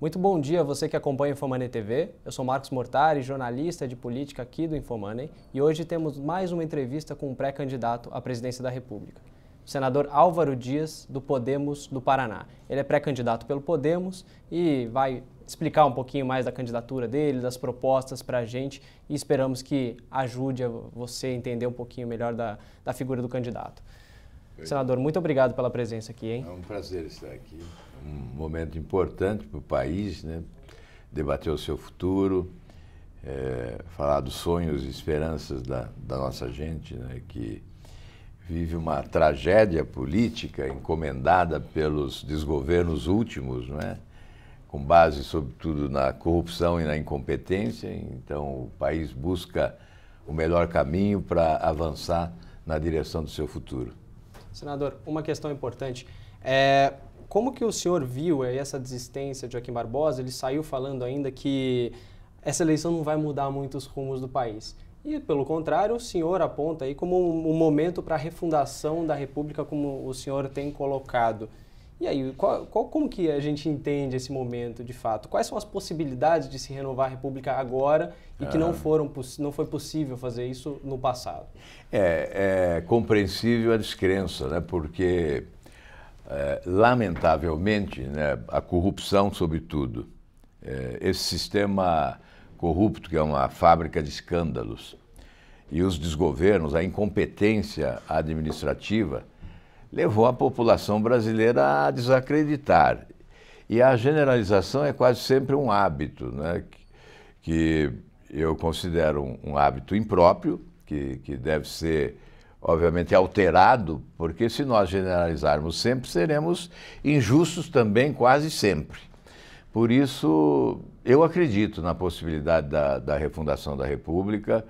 Muito bom dia a você que acompanha o Infomoney TV. Eu sou Marcos Mortari, jornalista de política aqui do Infomoney, e hoje temos mais uma entrevista com um pré-candidato à presidência da República, o senador Álvaro Dias, do Podemos do Paraná. Ele é pré-candidato pelo Podemos e vai explicar um pouquinho mais da candidatura dele, das propostas para a gente, e esperamos que ajude a você a entender um pouquinho melhor da figura do candidato. Senador, muito obrigado pela presença aqui, hein? É um prazer estar aqui. Um momento importante para o país, né? Debater o seu futuro, falar dos sonhos e esperanças da nossa gente, né? Que vive uma tragédia política encomendada pelos desgovernos últimos, não é? Com base, sobretudo, na corrupção e na incompetência. Então, o país busca o melhor caminho para avançar na direção do seu futuro. Senador, uma questão importante. Como que o senhor viu essa desistência de Joaquim Barbosa? Ele saiu falando ainda que essa eleição não vai mudar muito os rumos do país. E, pelo contrário, o senhor aponta aí como um momento para a refundação da República, como o senhor tem colocado. E aí, como que a gente entende esse momento, de fato? Quais são as possibilidades de se renovar a República agora e que não foi possível fazer isso no passado? É compreensível a descrença, né? Porque, lamentavelmente, né, a corrupção, sobretudo, esse sistema corrupto, que é uma fábrica de escândalos, e os desgovernos, a incompetência administrativa, levou a população brasileira a desacreditar. E a generalização é quase sempre um hábito, né? Que eu considero um hábito impróprio, que deve ser, obviamente, alterado, porque se nós generalizarmos sempre, seremos injustos também quase sempre. Por isso, eu acredito na possibilidade da refundação da República,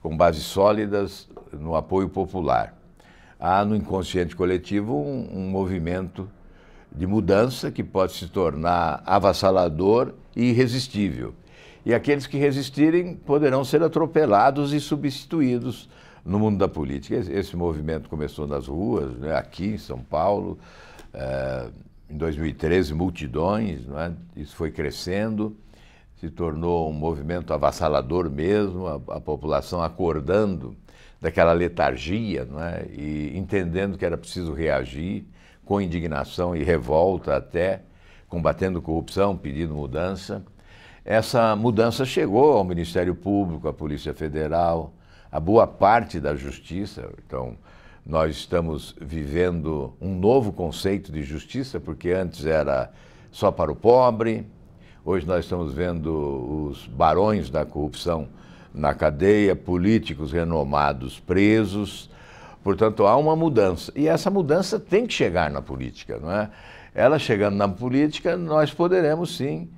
com bases sólidas no apoio popular. Há no inconsciente coletivo um movimento de mudança que pode se tornar avassalador e irresistível. E aqueles que resistirem poderão ser atropelados e substituídos no mundo da política. Esse movimento começou nas ruas, né, aqui em São Paulo, em 2013, multidões, né, isso foi crescendo, se tornou um movimento avassalador mesmo, a população acordando daquela letargia, não é? E entendendo que era preciso reagir com indignação e revolta até, combatendo corrupção, pedindo mudança. Essa mudança chegou ao Ministério Público, à Polícia Federal, a boa parte da Justiça. Então, nós estamos vivendo um novo conceito de justiça, porque antes era só para o pobre. Hoje nós estamos vendo os barões da corrupção na cadeia, políticos renomados presos. Portanto, há uma mudança. E essa mudança tem que chegar na política, não é? Ela chegando na política, nós poderemos sim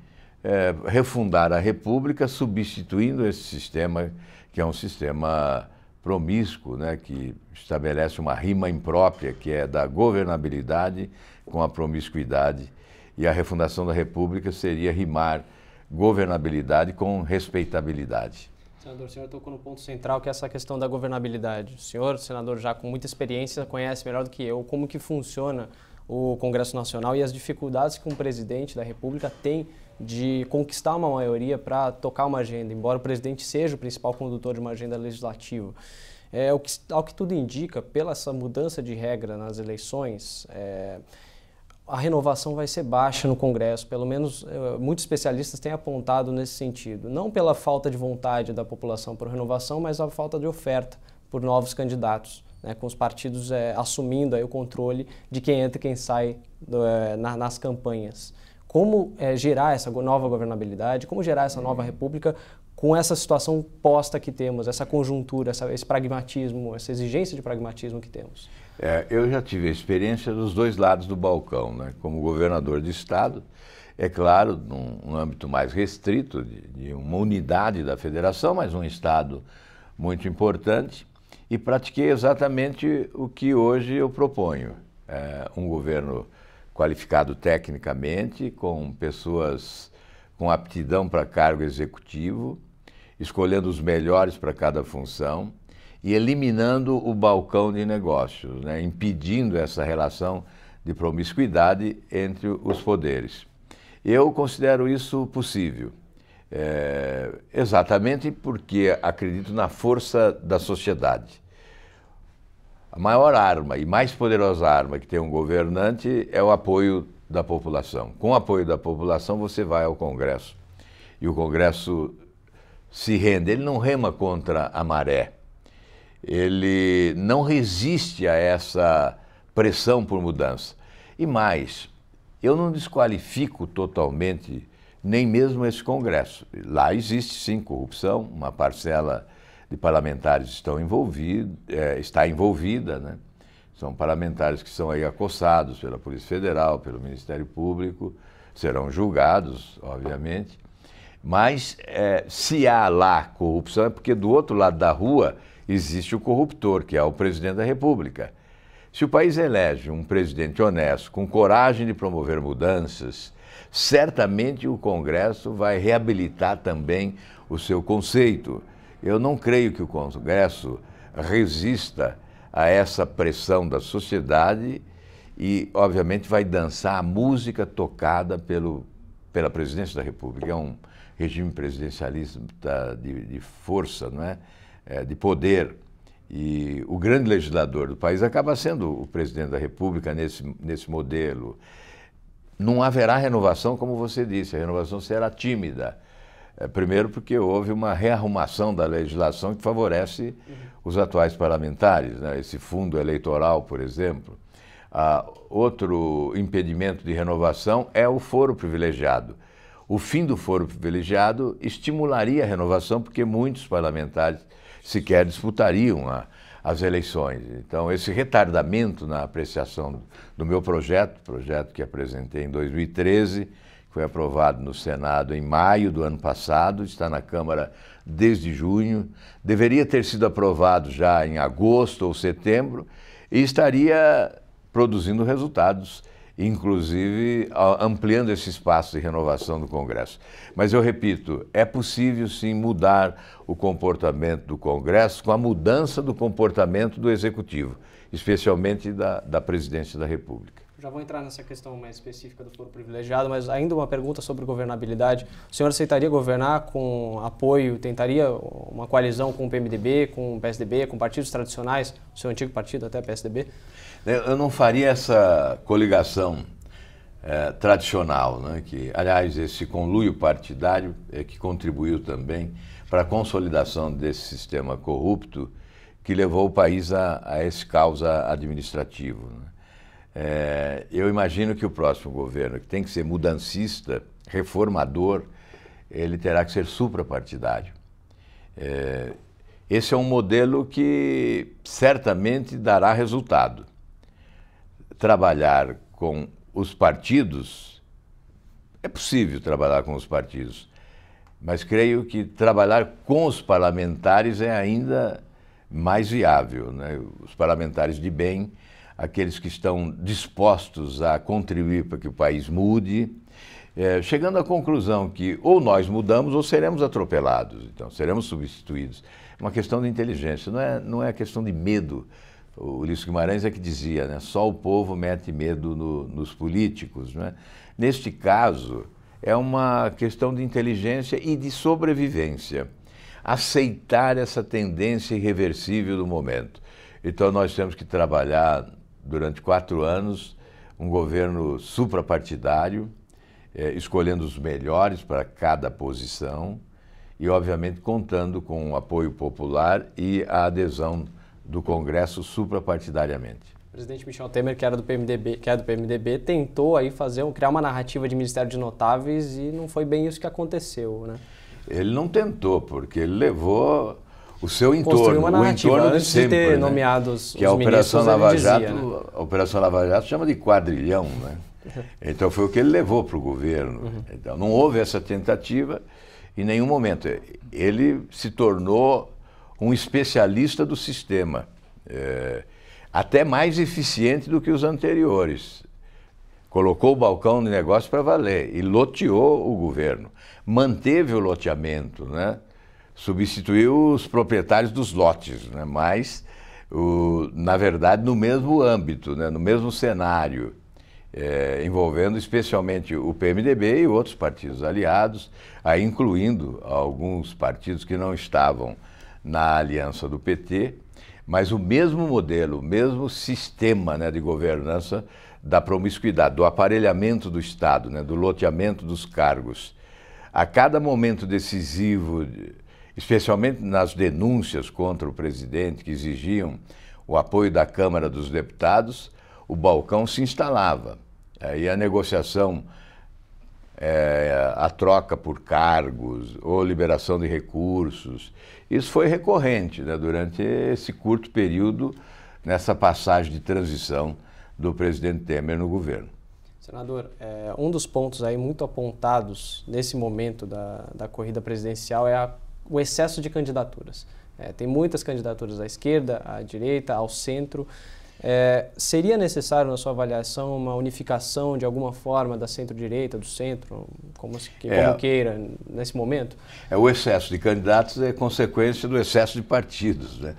refundar a República, substituindo esse sistema, que é um sistema promíscuo, né, que estabelece uma rima imprópria, que é da governabilidade com a promiscuidade. E a refundação da República seria rimar governabilidade com respeitabilidade. Senador, o senhor tocou no ponto central, que é essa questão da governabilidade. O senhor, senador, já com muita experiência, conhece melhor do que eu como que funciona o Congresso Nacional e as dificuldades que um presidente da República tem de conquistar uma maioria para tocar uma agenda, embora o presidente seja o principal condutor de uma agenda legislativa. Ao que tudo indica, pela essa mudança de regra nas eleições, a renovação vai ser baixa no Congresso, pelo menos muitos especialistas têm apontado nesse sentido. Não pela falta de vontade da população por renovação, mas a falta de oferta por novos candidatos, né, com os partidos assumindo aí o controle de quem entra e quem sai nas campanhas. Como gerar essa nova governabilidade, como gerar essa nova república com essa situação posta que temos, essa conjuntura, esse pragmatismo, essa exigência de pragmatismo que temos? Eu já tive a experiência dos dois lados do balcão, né? Como governador de estado, é claro, num âmbito mais restrito, de uma unidade da federação, mas um estado muito importante, e pratiquei exatamente o que hoje eu proponho. Um governo qualificado tecnicamente, com pessoas com aptidão para cargo executivo, escolhendo os melhores para cada função, e eliminando o balcão de negócios, né? Impedindo essa relação de promiscuidade entre os poderes. Eu considero isso possível, exatamente porque acredito na força da sociedade. A maior arma e mais poderosa arma que tem um governante é o apoio da população. Com o apoio da população, você vai ao Congresso. E o Congresso se rende. Ele não rema contra a maré. Ele não resiste a essa pressão por mudança. E mais, eu não desqualifico totalmente nem mesmo esse Congresso. Lá existe, sim, corrupção. Uma parcela de parlamentares está envolvida, né? São parlamentares que são aí acossados pela Polícia Federal, pelo Ministério Público, serão julgados, obviamente. Mas se há lá corrupção é porque do outro lado da rua existe o corruptor, que é o presidente da República. Se o país elege um presidente honesto, com coragem de promover mudanças, certamente o Congresso vai reabilitar também o seu conceito. Eu não creio que o Congresso resista a essa pressão da sociedade e, obviamente, vai dançar a música tocada pela Presidência da República. É um regime presidencialista de força, não é? De poder. E o grande legislador do país acaba sendo o Presidente da República nesse modelo. Não haverá renovação, como você disse, a renovação será tímida. Primeiro porque houve uma rearrumação da legislação que favorece os atuais parlamentares, né? Esse fundo eleitoral, por exemplo. Outro impedimento de renovação é o foro privilegiado. O fim do foro privilegiado estimularia a renovação porque muitos parlamentares sequer disputariam as eleições. Então, esse retardamento na apreciação do meu projeto que apresentei em 2013, foi aprovado no Senado em maio do ano passado, está na Câmara desde junho, deveria ter sido aprovado já em agosto ou setembro e estaria produzindo resultados, inclusive ampliando esse espaço de renovação do Congresso. Mas eu repito, é possível sim mudar o comportamento do Congresso com a mudança do comportamento do Executivo, especialmente da Presidência da República. Já vou entrar nessa questão mais específica do foro privilegiado, mas ainda uma pergunta sobre governabilidade. O senhor aceitaria governar com apoio, tentaria uma coalizão com o PMDB, com o PSDB, com partidos tradicionais, o seu antigo partido até PSDB? Eu não faria essa coligação tradicional, né? Que, aliás, esse conluio partidário que contribuiu também para a consolidação desse sistema corrupto que levou o país a esse caos administrativo, né? Eu imagino que o próximo governo, que tem que ser mudancista, reformador, ele terá que ser suprapartidário. Esse é um modelo que certamente dará resultado. Trabalhar com os partidos, é possível trabalhar com os partidos, mas creio que trabalhar com os parlamentares é ainda mais viável, né? Os parlamentares de bem, aqueles que estão dispostos a contribuir para que o país mude, chegando à conclusão que ou nós mudamos ou seremos atropelados, então seremos substituídos. É uma questão de inteligência, não é questão de medo. O Ulisses Guimarães é que dizia, né? Só o povo mete medo nos políticos, né? Neste caso, é uma questão de inteligência e de sobrevivência. Aceitar essa tendência irreversível do momento. Então nós temos que trabalhar durante 4 anos um governo suprapartidário, escolhendo os melhores para cada posição e, obviamente, contando com o apoio popular e a adesão do Congresso suprapartidariamente. O presidente Michel Temer, que é do PMDB, tentou aí criar uma narrativa de Ministério de Notáveis e não foi bem isso que aconteceu, né? Ele não tentou, porque ele levou o seu entorno, construiu uma narrativa, o entorno antes de sempre, de ter né? nomeados que os a Operação Lava dizia, Jato, né? A Operação Lava Jato chama de quadrilhão, né? Então foi o que ele levou para o governo. Então não houve essa tentativa em nenhum momento. Ele se tornou um especialista do sistema, até mais eficiente do que os anteriores. Colocou o balcão de negócio para valer e loteou o governo. Manteve o loteamento, né? Substituiu os proprietários dos lotes, né? Mas, na verdade, no mesmo âmbito, né? No mesmo cenário. envolvendo especialmente o PMDB e outros partidos aliados, aí incluindo alguns partidos que não estavam na aliança do PT, mas o mesmo modelo, o mesmo sistema, né, de governança da promiscuidade, do aparelhamento do Estado, né, do loteamento dos cargos. A cada momento decisivo, especialmente nas denúncias contra o presidente, que exigiam o apoio da Câmara dos Deputados, o balcão se instalava. Aí a negociação, a troca por cargos ou liberação de recursos, isso foi recorrente, né, durante esse curto período, nessa passagem de transição do presidente Temer no governo. Senador, um dos pontos aí muito apontados nesse momento da corrida presidencial é o excesso de candidaturas. Tem muitas candidaturas à esquerda, à direita, ao centro. Seria necessário, na sua avaliação, uma unificação de alguma forma da centro-direita, do centro, como queira, nesse momento? O excesso de candidatos é consequência do excesso de partidos, né?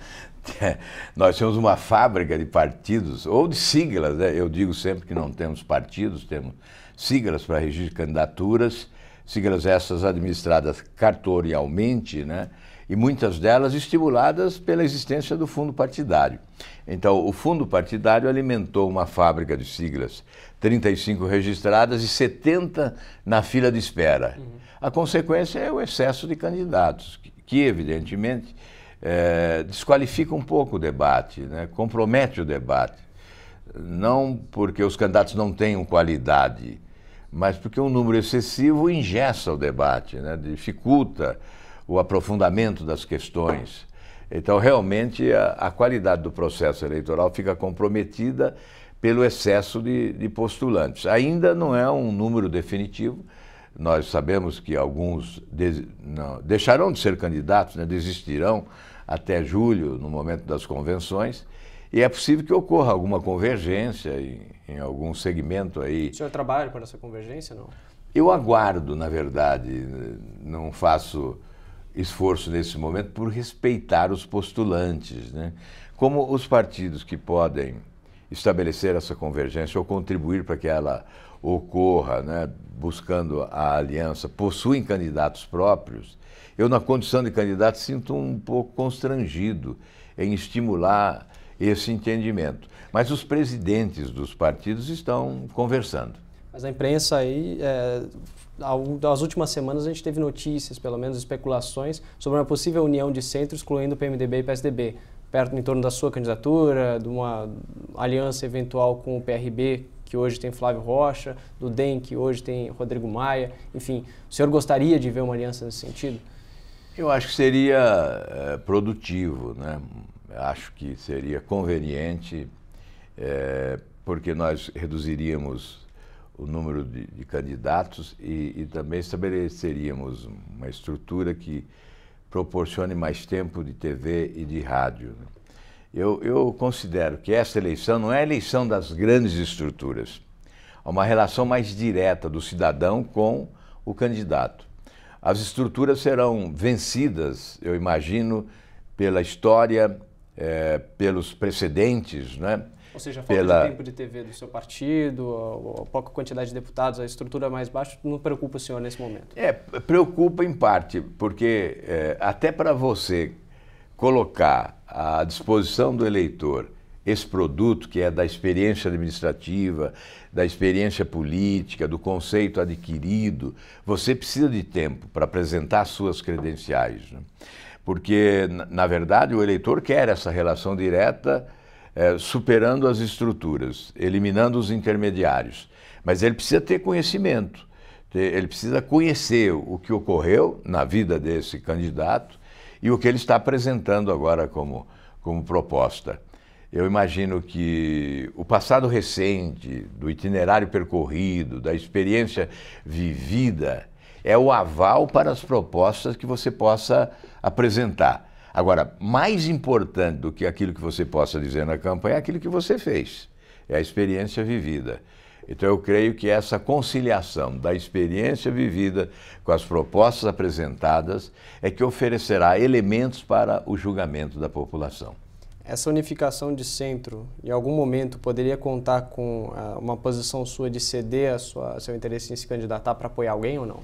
Nós temos uma fábrica de partidos, ou de siglas, né? Eu digo sempre que não temos partidos, temos siglas para registro de candidaturas, siglas essas administradas cartorialmente, né? E muitas delas estimuladas pela existência do fundo partidário. Então, o fundo partidário alimentou uma fábrica de siglas, 35 registradas e 70 na fila de espera. A consequência é o excesso de candidatos, que evidentemente, desqualifica um pouco o debate, né? Compromete o debate. Não porque os candidatos não tenham qualidade, mas porque um número excessivo engessa o debate, né? Dificulta o aprofundamento das questões. Então, realmente, a qualidade do processo eleitoral fica comprometida pelo excesso de postulantes. Ainda não é um número definitivo. Nós sabemos que alguns deixarão de ser candidatos, né? Desistirão até julho, no momento das convenções, e é possível que ocorra alguma convergência em algum segmento aí. O senhor trabalha para essa convergência, não? Eu aguardo, na verdade, não faço esforço nesse momento por respeitar os postulantes, né? Como os partidos que podem estabelecer essa convergência ou contribuir para que ela ocorra, né, buscando a aliança, possuem candidatos próprios, eu, na condição de candidato, sinto um pouco constrangido em estimular esse entendimento. Mas os presidentes dos partidos estão conversando. Mas a imprensa aí, nas últimas semanas a gente teve notícias, pelo menos especulações, sobre uma possível união de centro, excluindo o PMDB e PSDB, perto em torno da sua candidatura, de uma aliança eventual com o PRB, que hoje tem Flávio Rocha, do DEM, que hoje tem Rodrigo Maia. Enfim, o senhor gostaria de ver uma aliança nesse sentido? Eu acho que seria produtivo, né? Acho que seria conveniente, porque nós reduziríamos o número de candidatos e também estabeleceríamos uma estrutura que proporcione mais tempo de TV e de rádio, né? Eu considero que essa eleição não é a eleição das grandes estruturas, é uma relação mais direta do cidadão com o candidato. As estruturas serão vencidas, eu imagino, pela história, pelos precedentes, né? Ou seja, a falta de tempo de TV do seu partido, a pouca quantidade de deputados, a estrutura mais baixa, não preocupa o senhor nesse momento? Preocupa em parte, porque até para você colocar à disposição do eleitor esse produto que é da experiência administrativa, da experiência política, do conceito adquirido, você precisa de tempo para apresentar suas credenciais, né? Porque, na verdade, o eleitor quer essa relação direta, superando as estruturas, eliminando os intermediários. Mas ele precisa ter conhecimento, ele precisa conhecer o que ocorreu na vida desse candidato e o que ele está apresentando agora como proposta. Eu imagino que o passado recente, do itinerário percorrido, da experiência vivida, é o aval para as propostas que você possa apresentar. Agora, mais importante do que aquilo que você possa dizer na campanha é aquilo que você fez, é a experiência vivida. Então eu creio que essa conciliação da experiência vivida com as propostas apresentadas é que oferecerá elementos para o julgamento da população. Essa unificação de centro, em algum momento, poderia contar com uma posição sua de ceder seu interesse em se candidatar para apoiar alguém ou não?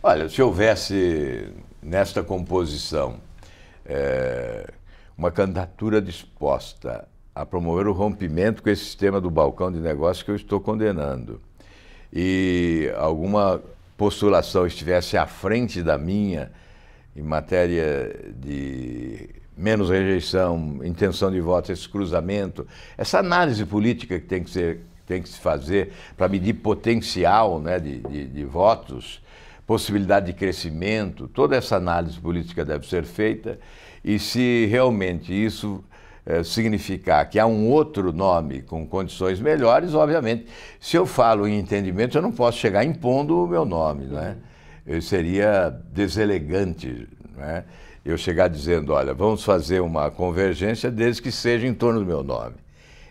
Olha, se houvesse nesta composição uma candidatura disposta a promover o rompimento com esse sistema do balcão de negócios que eu estou condenando, e alguma postulação estivesse à frente da minha em matéria de menos rejeição, intenção de voto, esse cruzamento, essa análise política que tem que se fazer para medir potencial, né, de votos, possibilidade de crescimento, toda essa análise política deve ser feita, e se realmente isso significar que há um outro nome com condições melhores, obviamente, se eu falo em entendimento, eu não posso chegar impondo o meu nome, né? Eu seria deselegante, né? Eu chegar dizendo, olha, vamos fazer uma convergência desde que seja em torno do meu nome.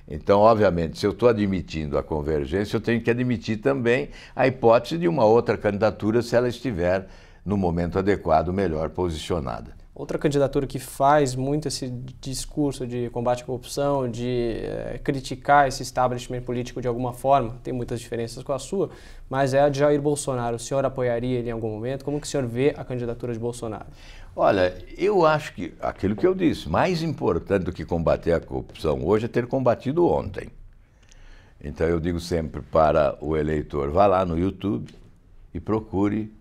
Então, obviamente, se eu estou admitindo a convergência, eu tenho que admitir também a hipótese de uma outra candidatura se ela estiver, no momento adequado, melhor posicionada. Outra candidatura que faz muito esse discurso de combate à corrupção, de criticar esse establishment político de alguma forma, tem muitas diferenças com a sua, mas é a de Jair Bolsonaro. O senhor apoiaria ele em algum momento? Como que o senhor vê a candidatura de Bolsonaro? Olha, eu acho que aquilo que eu disse, mais importante do que combater a corrupção hoje é ter combatido ontem. Então eu digo sempre para o eleitor, vá lá no YouTube e procure,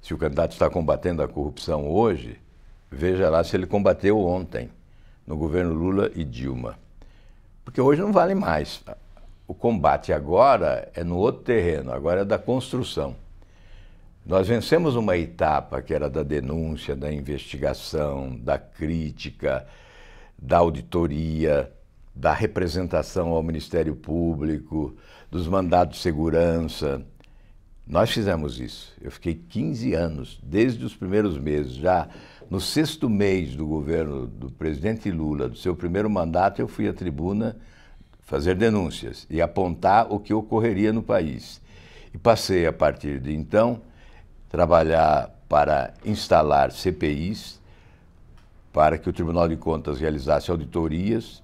se o candidato está combatendo a corrupção hoje, veja lá se ele combateu ontem, no governo Lula e Dilma. Porque hoje não vale mais. O combate agora é no outro terreno, agora é da construção. Nós vencemos uma etapa que era da denúncia, da investigação, da crítica, da auditoria, da representação ao Ministério Público, dos mandados de segurança. Nós fizemos isso. Eu fiquei 15 anos, desde os primeiros meses, já no 6º mês do governo do presidente Lula, do seu primeiro mandato, eu fui à tribuna fazer denúncias e apontar o que ocorreria no país. E passei, a partir de então, trabalhar para instalar CPIs, para que o Tribunal de Contas realizasse auditorias,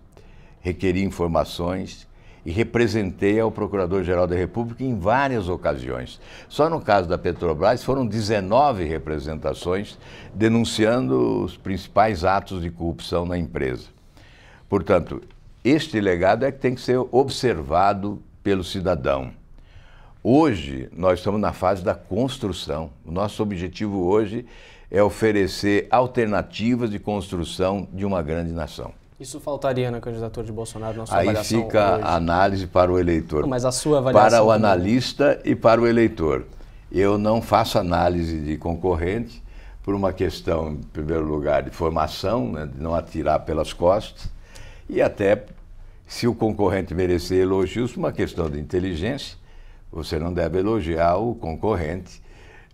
requeri informações e representei ao Procurador-Geral da República em várias ocasiões. Só no caso da Petrobras foram 19 representações denunciando os principais atos de corrupção na empresa. Portanto, este legado é que tem que ser observado pelo cidadão. Hoje, nós estamos na fase da construção. O nosso objetivo hoje é oferecer alternativas de construção de uma grande nação. Isso faltaria na candidatura de Bolsonaro, na sua Aí avaliação fica hoje? a análise para o eleitor. Não, mas a sua avaliação para o também. analista e para o eleitor. Eu não faço análise de concorrente por uma questão, em primeiro lugar, de formação, né, de não atirar pelas costas, e até, se o concorrente merecer elogios, por uma questão de inteligência, você não deve elogiar o concorrente,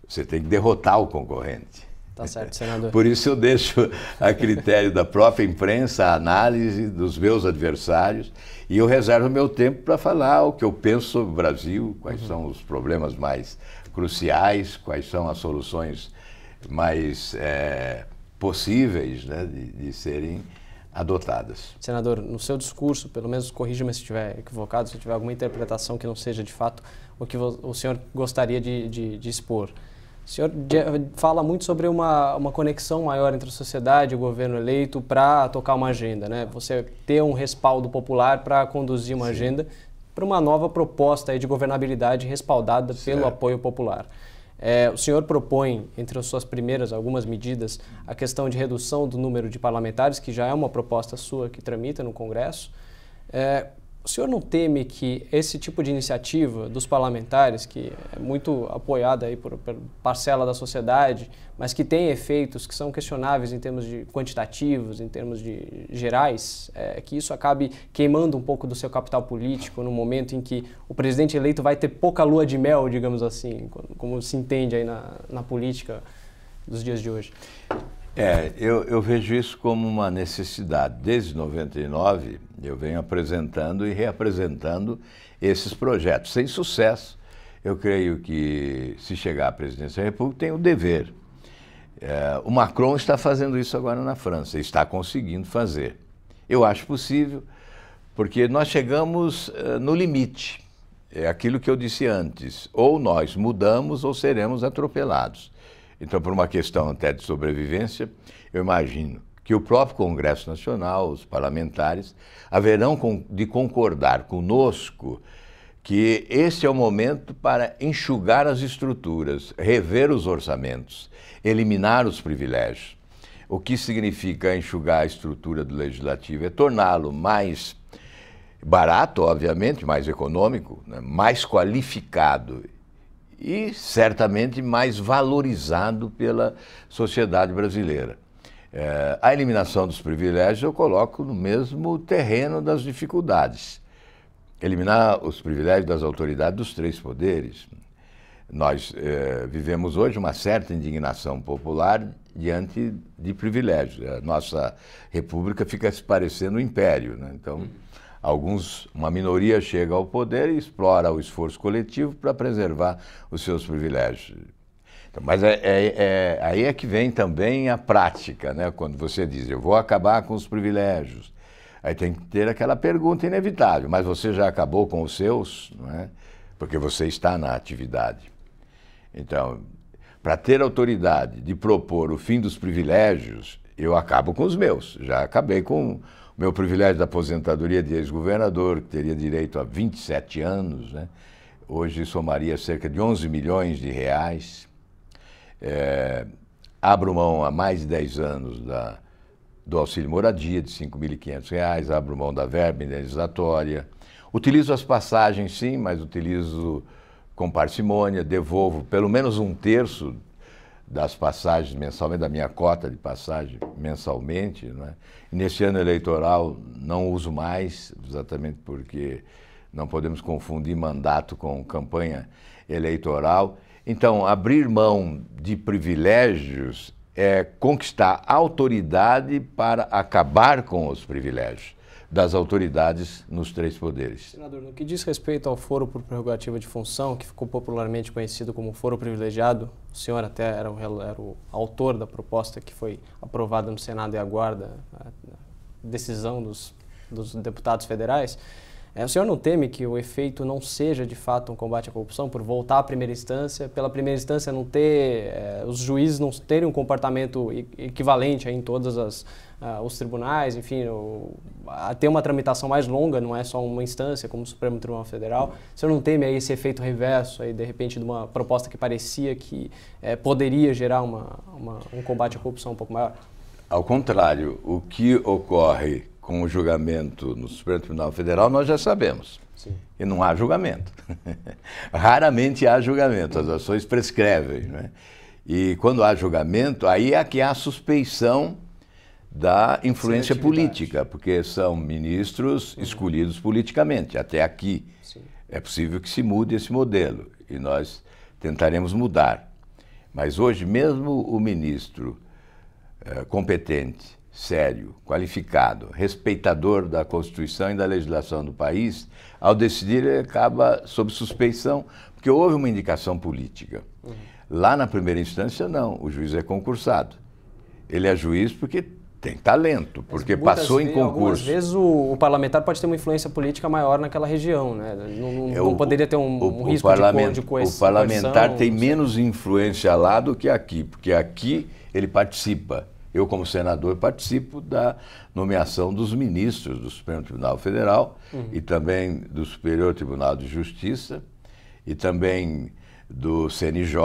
você tem que derrotar o concorrente. Tá certo, senador. Por isso eu deixo a critério da própria imprensa a análise dos meus adversários e eu reservo meu tempo para falar o que eu penso sobre o Brasil, quais são os problemas mais cruciais, quais são as soluções mais possíveis, né, de serem adotadas. Senador, no seu discurso, pelo menos corrija-me se estiver equivocado, se tiver alguma interpretação que não seja de fato o que o senhor gostaria de expor. O senhor fala muito sobre uma conexão maior entre a sociedade e o governo eleito para tocar uma agenda, né? Você ter um respaldo popular para conduzir uma agenda para uma nova proposta aí de governabilidade respaldada pelo apoio popular. O senhor propõe, entre as suas primeiras algumas medidas, a questão de redução do número de parlamentares, que já é uma proposta sua que tramita no Congresso. O senhor não teme que esse tipo de iniciativa dos parlamentares, que é muito apoiada aí por parcela da sociedade, mas que tem efeitos que são questionáveis em termos de quantitativos, em termos de gerais, que isso acabe queimando um pouco do seu capital político no momento em que o presidente eleito vai ter pouca lua de mel, digamos assim, como se entende aí na política dos dias de hoje? Eu vejo isso como uma necessidade. Desde 99, eu venho apresentando e reapresentando esses projetos. Sem sucesso, eu creio que, se chegar à presidência da República, tem o dever. O Macron está fazendo isso agora na França, está conseguindo fazer. Eu acho possível, porque nós chegamos no limite. É aquilo que eu disse antes, ou nós mudamos ou seremos atropelados. Então, por uma questão até de sobrevivência, eu imagino que o próprio Congresso Nacional, os parlamentares, haverão de concordar conosco que esse é o momento para enxugar as estruturas, rever os orçamentos, eliminar os privilégios. O que significa enxugar a estrutura do Legislativo? É torná-lo mais barato, obviamente, mais econômico, né? Mais qualificado e certamente mais valorizado pela sociedade brasileira. A eliminação dos privilégios eu coloco no mesmo terreno das dificuldades. Eliminar os privilégios das autoridades dos três poderes. Nós vivemos hoje uma certa indignação popular diante de privilégios. A nossa república fica se parecendo um império, né? Então, uma minoria chega ao poder e explora o esforço coletivo para preservar os seus privilégios. Então, mas aí é que vem também a prática, né? Quando você diz, eu vou acabar com os privilégios. Aí tem que ter aquela pergunta inevitável, mas você já acabou com os seus, não é? Porque você está na atividade. Então, para ter autoridade de propor o fim dos privilégios, eu acabo com os meus. Já acabei com o meu privilégio da aposentadoria de ex-governador, que teria direito a 27 anos, né? Hoje somaria cerca de 11 milhões de reais. Abro mão há mais de 10 anos do auxílio moradia de R$ 5.500, abro mão da verba indenizatória. Utilizo as passagens, sim, mas utilizo com parcimônia, devolvo pelo menos 1/3 das passagens mensalmente, da minha cota de passagem mensalmente, não é? Nesse ano eleitoral não uso mais, exatamente porque não podemos confundir mandato com campanha eleitoral. Então, abrir mão de privilégios é conquistar autoridade para acabar com os privilégios das autoridades nos três poderes. Senador, no que diz respeito ao foro por prerrogativa de função, que ficou popularmente conhecido como foro privilegiado, o senhor até era o autor da proposta que foi aprovada no Senado e aguarda a decisão dos deputados federais. O senhor não teme que o efeito não seja de fato um combate à corrupção por voltar à primeira instância, pela primeira instância não ter, os juízes não terem um comportamento equivalente aí em todos os tribunais, enfim, a ter uma tramitação mais longa, não é só uma instância como o Supremo Tribunal Federal? O senhor não teme aí esse efeito reverso aí, de repente, de uma proposta que parecia que poderia gerar um combate à corrupção um pouco maior? Ao contrário, o que ocorre com o julgamento no Supremo Tribunal Federal, nós já sabemos. Sim. E não há julgamento. Raramente há julgamento, as ações prescrevem, né? E quando há julgamento, aí é que há suspeição da influência política, porque são ministros escolhidos politicamente. Até aqui. Sim. É possível que se mude esse modelo e nós tentaremos mudar. Mas hoje, mesmo o ministro competente, sério, qualificado, respeitador da Constituição e da legislação do país, ao decidir ele acaba sob suspeição, porque houve uma indicação política. Lá na primeira instância não, o juiz é concursado. Ele é juiz porque tem talento, porque passou em concurso. Algumas vezes o parlamentar pode ter uma influência política maior naquela região, né? Não poderia ter um risco de coerção. O parlamentar tem menos influência lá do que aqui, porque aqui ele participa. Eu, como senador, participo da nomeação dos ministros do Supremo Tribunal Federal e também do Superior Tribunal de Justiça e também do CNJ,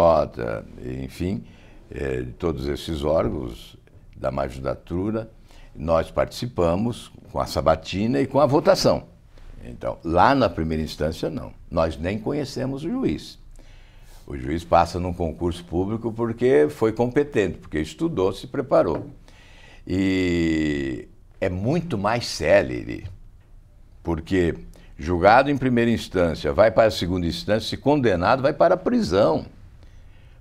enfim, de todos esses órgãos da magistratura. Nós participamos com a sabatina e com a votação. Então, lá na primeira instância, não. Nós nem conhecemos o juiz. O juiz passa num concurso público porque foi competente, porque estudou, se preparou. E é muito mais célere, porque julgado em primeira instância, vai para a segunda instância, se condenado, vai para a prisão.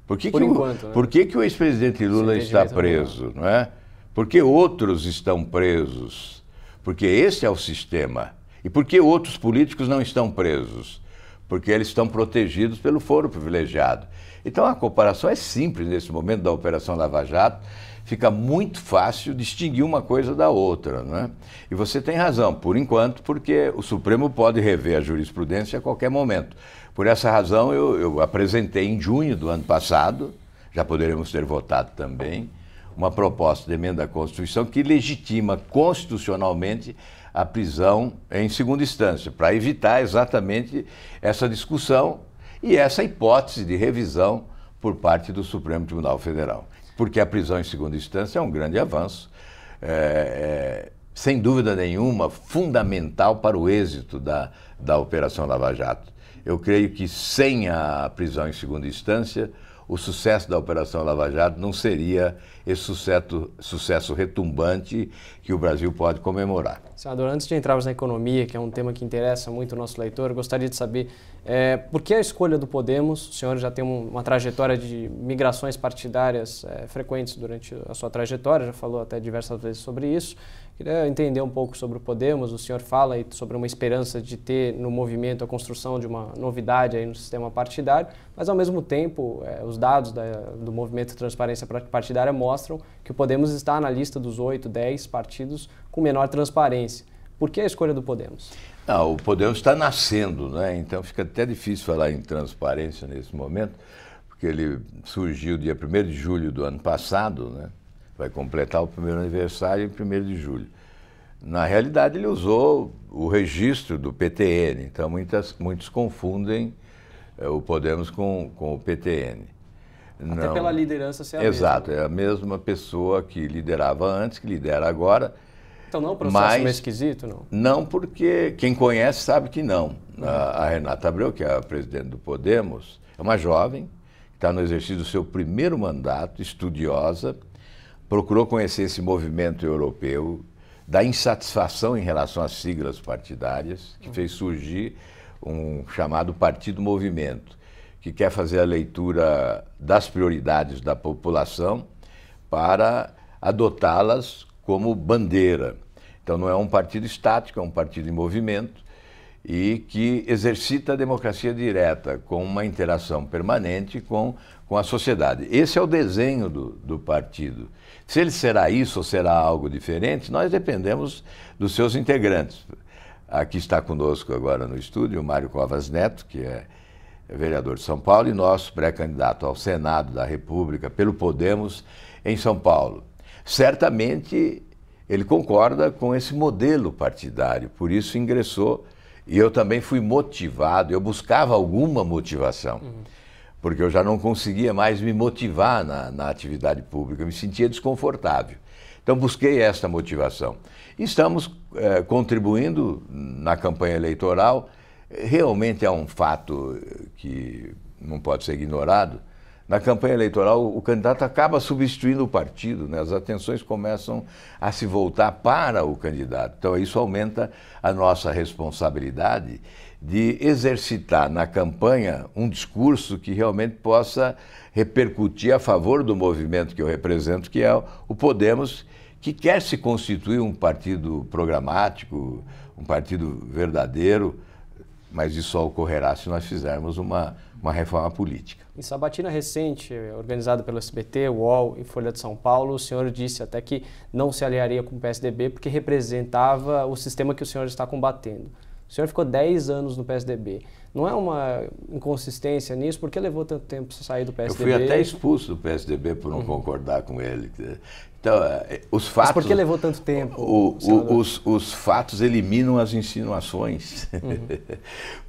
Por que o ex-presidente Lula está preso? Não é? Por que outros estão presos? Porque esse é o sistema. E por que outros políticos não estão presos? Porque eles estão protegidos pelo foro privilegiado. Então a comparação é simples nesse momento da Operação Lava Jato. fica muito fácil distinguir uma coisa da outra, né? E você tem razão, por enquanto, porque o Supremo pode rever a jurisprudência a qualquer momento. Por essa razão, eu apresentei em junho do ano passado, já poderemos ter votado também, uma proposta de emenda à Constituição que legitima constitucionalmente a prisão em segunda instância, para evitar exatamente essa discussão e essa hipótese de revisão por parte do Supremo Tribunal Federal. Porque a prisão em segunda instância é um grande avanço, sem dúvida nenhuma, fundamental para o êxito da Operação Lava Jato. Eu creio que sem a prisão em segunda instância, o sucesso da Operação Lava Jato não seria esse sucesso retumbante que o Brasil pode comemorar. Senador, antes de entrarmos na economia, que é um tema que interessa muito o nosso leitor, eu gostaria de saber por que a escolha do Podemos? O senhor já tem uma trajetória de migrações partidárias frequentes durante a sua trajetória, já falou até diversas vezes sobre isso. Queria entender um pouco sobre o Podemos. O senhor fala aí sobre uma esperança de ter no movimento a construção de uma novidade aí no sistema partidário, mas ao mesmo tempo os dados do movimento de transparência partidária mostram que o Podemos está na lista dos 8, 10 partidos com menor transparência. Por que a escolha do Podemos? Não, o Podemos está nascendo, né? Então fica até difícil falar em transparência nesse momento, porque ele surgiu dia 1º de julho do ano passado, né? Vai completar o primeiro aniversário em 1º de julho. Na realidade, ele usou o registro do PTN, então muitos confundem o Podemos com o PTN. Até pela liderança ser a Exato, mesma. é a mesma pessoa que liderava antes, que lidera agora. Então não é um processo meio esquisito, não? Não, porque quem conhece sabe que não. A Renata Abreu, que é a presidente do Podemos, é uma jovem, que está no exercício do seu primeiro mandato, estudiosa, procurou conhecer esse movimento europeu da insatisfação em relação às siglas partidárias, que fez surgir um chamado Partido Movimento, que quer fazer a leitura das prioridades da população para adotá-las como bandeira. Então não é um partido estático, é um partido em movimento e que exercita a democracia direta com uma interação permanente com a sociedade. Esse é o desenho do partido. Se ele será isso ou será algo diferente, nós dependemos dos seus integrantes. Aqui está conosco agora no estúdio o Mário Covas Neto, que é vereador de São Paulo e nosso pré-candidato ao Senado da República pelo Podemos em São Paulo. Certamente ele concorda com esse modelo partidário, por isso ingressou. E eu também fui motivado, eu buscava alguma motivação, porque eu já não conseguia mais me motivar na atividade pública, eu me sentia desconfortável. Então busquei essa motivação. E estamos contribuindo na campanha eleitoral. Realmente é um fato que não pode ser ignorado. Na campanha eleitoral, o candidato acaba substituindo o partido, né? As atenções começam a se voltar para o candidato. Então, isso aumenta a nossa responsabilidade de exercitar na campanha um discurso que realmente possa repercutir a favor do movimento que eu represento, que é o Podemos, que quer se constituir um partido programático, um partido verdadeiro, mas isso só ocorrerá se nós fizermos uma reforma política. Em sabatina recente, organizada pelo SBT, UOL e Folha de São Paulo, o senhor disse até que não se aliaria com o PSDB porque representava o sistema que o senhor está combatendo. O senhor ficou 10 anos no PSDB. Não é uma inconsistência nisso? Por que levou tanto tempo para sair do PSDB? Eu fui até expulso do PSDB por não concordar com ele. Então, os fatos... Mas por que levou tanto tempo? Os fatos eliminam as insinuações.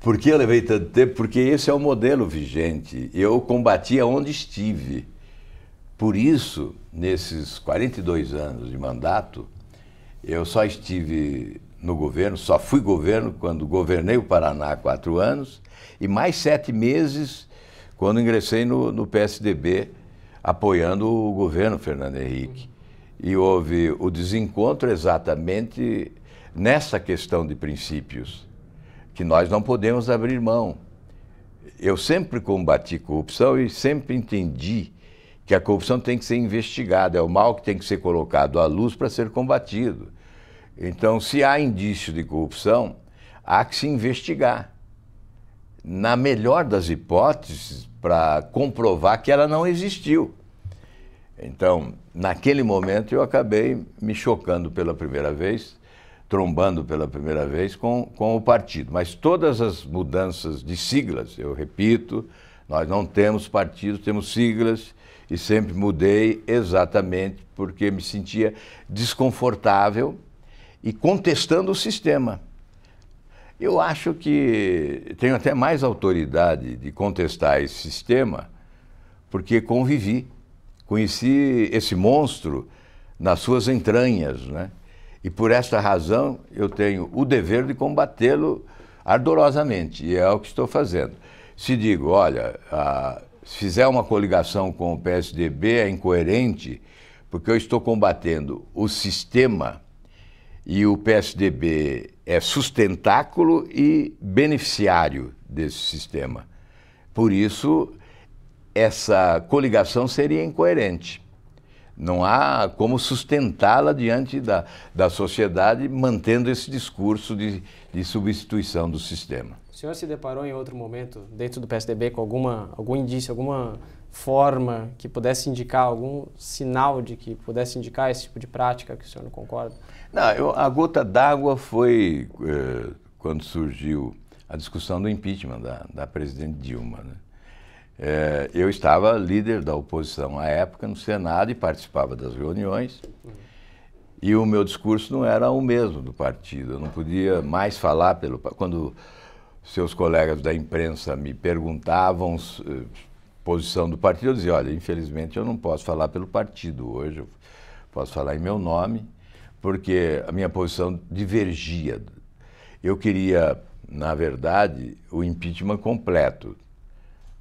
Por que eu levei tanto tempo? Porque esse é o modelo vigente. Eu combati aonde estive. Por isso, nesses 42 anos de mandato, eu só estive no governo, só fui governo quando governei o Paraná há 4 anos e mais 7 meses quando ingressei no PSDB, apoiando o governo Fernando Henrique. E houve o desencontro exatamente nessa questão de princípios, que nós não podemos abrir mão. Eu sempre combati corrupção e sempre entendi que a corrupção tem que ser investigada, é o mal que tem que ser colocado à luz para ser combatido. Então, se há indício de corrupção, há que se investigar. Na melhor das hipóteses, para comprovar que ela não existiu. Então, naquele momento eu acabei me chocando pela primeira vez, trombando pela primeira vez com o partido. Mas todas as mudanças de siglas, eu repito, nós não temos partido, temos siglas, e sempre mudei exatamente porque me sentia desconfortável e contestando o sistema. Eu acho que tenho até mais autoridade de contestar esse sistema porque convivi, conheci esse monstro nas suas entranhas, né? E por esta razão eu tenho o dever de combatê-lo ardorosamente, e é o que estou fazendo. Se digo, olha, se fizer uma coligação com o PSDB é incoerente, porque eu estou combatendo o sistema e o PSDB é sustentáculo e beneficiário desse sistema. Por isso, essa coligação seria incoerente. Não há como sustentá-la diante da sociedade, mantendo esse discurso de substituição do sistema. O senhor se deparou em outro momento, dentro do PSDB, com algum indício, alguma forma que pudesse indicar, algum sinal de que pudesse indicar esse tipo de prática que o senhor não concorda? Não, a gota d'água foi quando surgiu a discussão do impeachment da presidente Dilma, né? Eu estava líder da oposição à época no Senado e participava das reuniões, e o meu discurso não era o mesmo do partido. Eu não podia mais falar quando seus colegas da imprensa me perguntavam posição do partido, eu dizia, olha, infelizmente eu não posso falar pelo partido hoje, eu posso falar em meu nome, porque a minha posição divergia. Eu queria, na verdade, o impeachment completo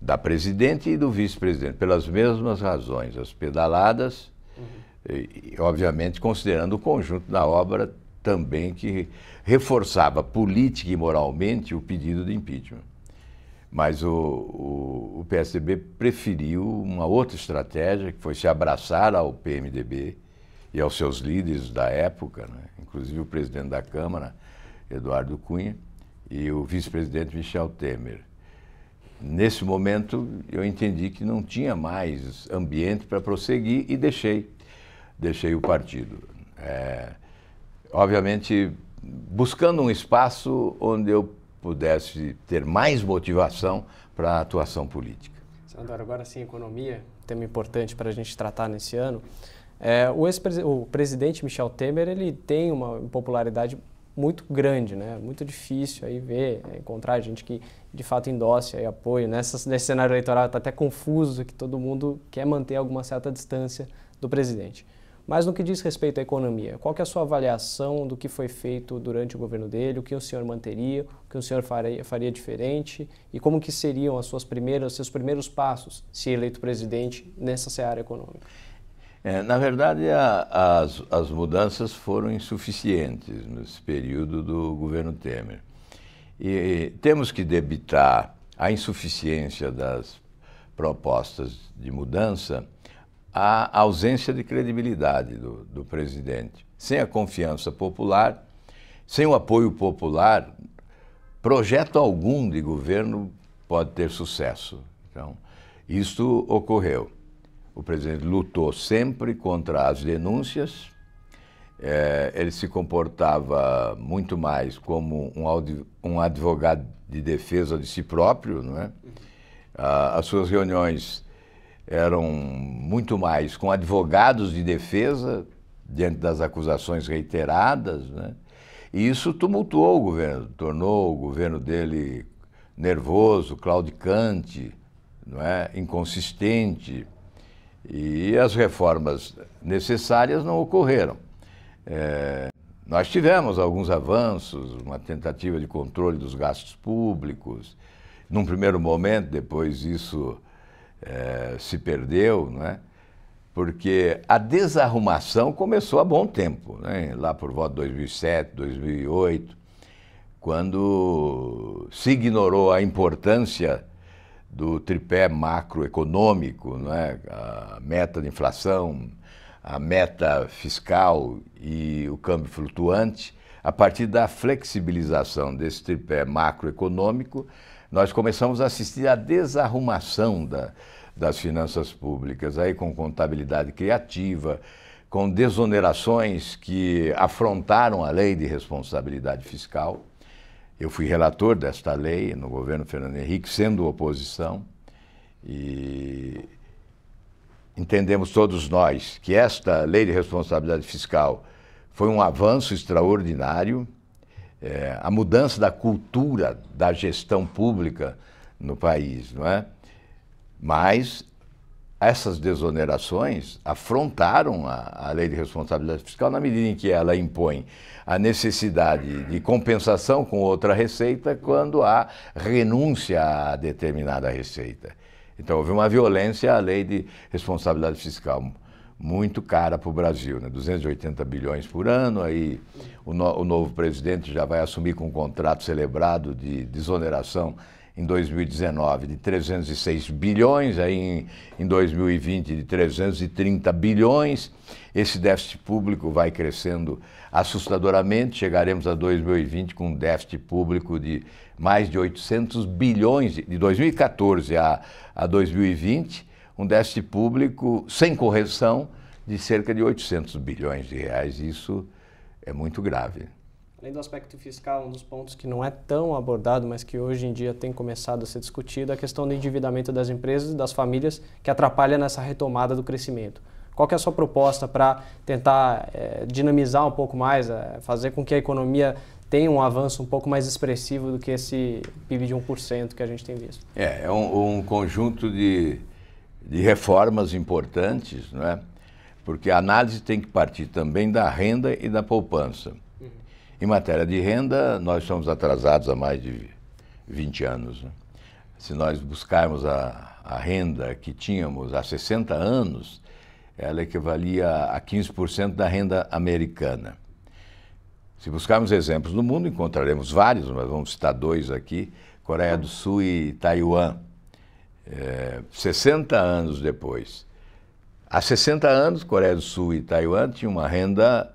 da presidente e do vice-presidente, pelas mesmas razões, as pedaladas, e obviamente considerando o conjunto da obra também que reforçava política e moralmente o pedido de impeachment. Mas o PSDB preferiu uma outra estratégia, que foi se abraçar ao PMDB e aos seus líderes da época, né? Inclusive o presidente da Câmara, Eduardo Cunha, e o vice-presidente Michel Temer. Nesse momento, eu entendi que não tinha mais ambiente para prosseguir e deixei o partido. Obviamente, buscando um espaço onde eu pudesse ter mais motivação para a atuação política. Senador, agora sim, economia, tema importante para a gente tratar nesse ano. O presidente Michel Temer, ele tem uma popularidade muito grande, né? Muito difícil aí encontrar gente que de fato endosse aí apoio. Nesse cenário eleitoral está até confuso, que todo mundo quer manter alguma certa distância do presidente. Mas no que diz respeito à economia, qual que é a sua avaliação do que foi feito durante o governo dele, o que o senhor manteria, o que o senhor faria diferente e como que seriam seus primeiros passos, se eleito presidente, nessa seara econômica? Na verdade, as mudanças foram insuficientes nesse período do governo Temer. E temos que debitar a insuficiência das propostas de mudança à ausência de credibilidade do presidente. Sem a confiança popular, sem o apoio popular, projeto algum de governo pode ter sucesso. Então, isto ocorreu. O presidente lutou sempre contra as denúncias, ele se comportava muito mais como um advogado de defesa de si próprio, não é? As suas reuniões eram muito mais com advogados de defesa, diante das acusações reiteradas, né? E isso tumultuou o governo, tornou o governo dele nervoso, claudicante, não é? Inconsistente. E as reformas necessárias não ocorreram. Nós tivemos alguns avanços, uma tentativa de controle dos gastos públicos. Num primeiro momento, depois isso se perdeu, não é? Porque a desarrumação começou há bom tempo, né? Lá por volta de 2007, 2008, quando se ignorou a importância do tripé macroeconômico, não é? A meta de inflação, a meta fiscal e o câmbio flutuante. A partir da flexibilização desse tripé macroeconômico, nós começamos a assistir à desarrumação das finanças públicas, aí com contabilidade criativa, com desonerações que afrontaram a lei de responsabilidade fiscal. Eu fui relator desta lei no governo Fernando Henrique, sendo oposição, e entendemos todos nós que esta lei de responsabilidade fiscal foi um avanço extraordinário, a mudança da cultura da gestão pública no país, não é? Mas essas desonerações afrontaram a lei de responsabilidade fiscal na medida em que ela impõe a necessidade de compensação com outra receita quando há renúncia a determinada receita. Então houve uma violência à lei de responsabilidade fiscal muito cara para o Brasil, né? 280 bilhões por ano, aí o novo presidente já vai assumir com um contrato celebrado de desoneração em 2019 de 306 bilhões, aí em 2020 de 330 bilhões. Esse déficit público vai crescendo assustadoramente, chegaremos a 2020 com um déficit público de mais de 800 bilhões, de 2014 a 2020, um déficit público sem correção de cerca de 800 bilhões de reais. Isso é muito grave. Além do aspecto fiscal, um dos pontos que não é tão abordado, mas que hoje em dia tem começado a ser discutido, é a questão do endividamento das empresas e das famílias, que atrapalha nessa retomada do crescimento. Qual que é a sua proposta para tentar dinamizar um pouco mais, fazer com que a economia tenha um avanço um pouco mais expressivo do que esse PIB de 1% que a gente tem visto? É um conjunto de reformas importantes, não é? Porque a análise tem que partir também da renda e da poupança. Em matéria de renda, nós estamos atrasados há mais de 20 anos. Né? Se nós buscarmos a renda que tínhamos há 60 anos, ela equivalia a 15% da renda americana. Se buscarmos exemplos no mundo, encontraremos vários, mas vamos citar dois aqui, Coreia do Sul e Taiwan. 60 anos depois. Há 60 anos, Coreia do Sul e Taiwan tinham uma renda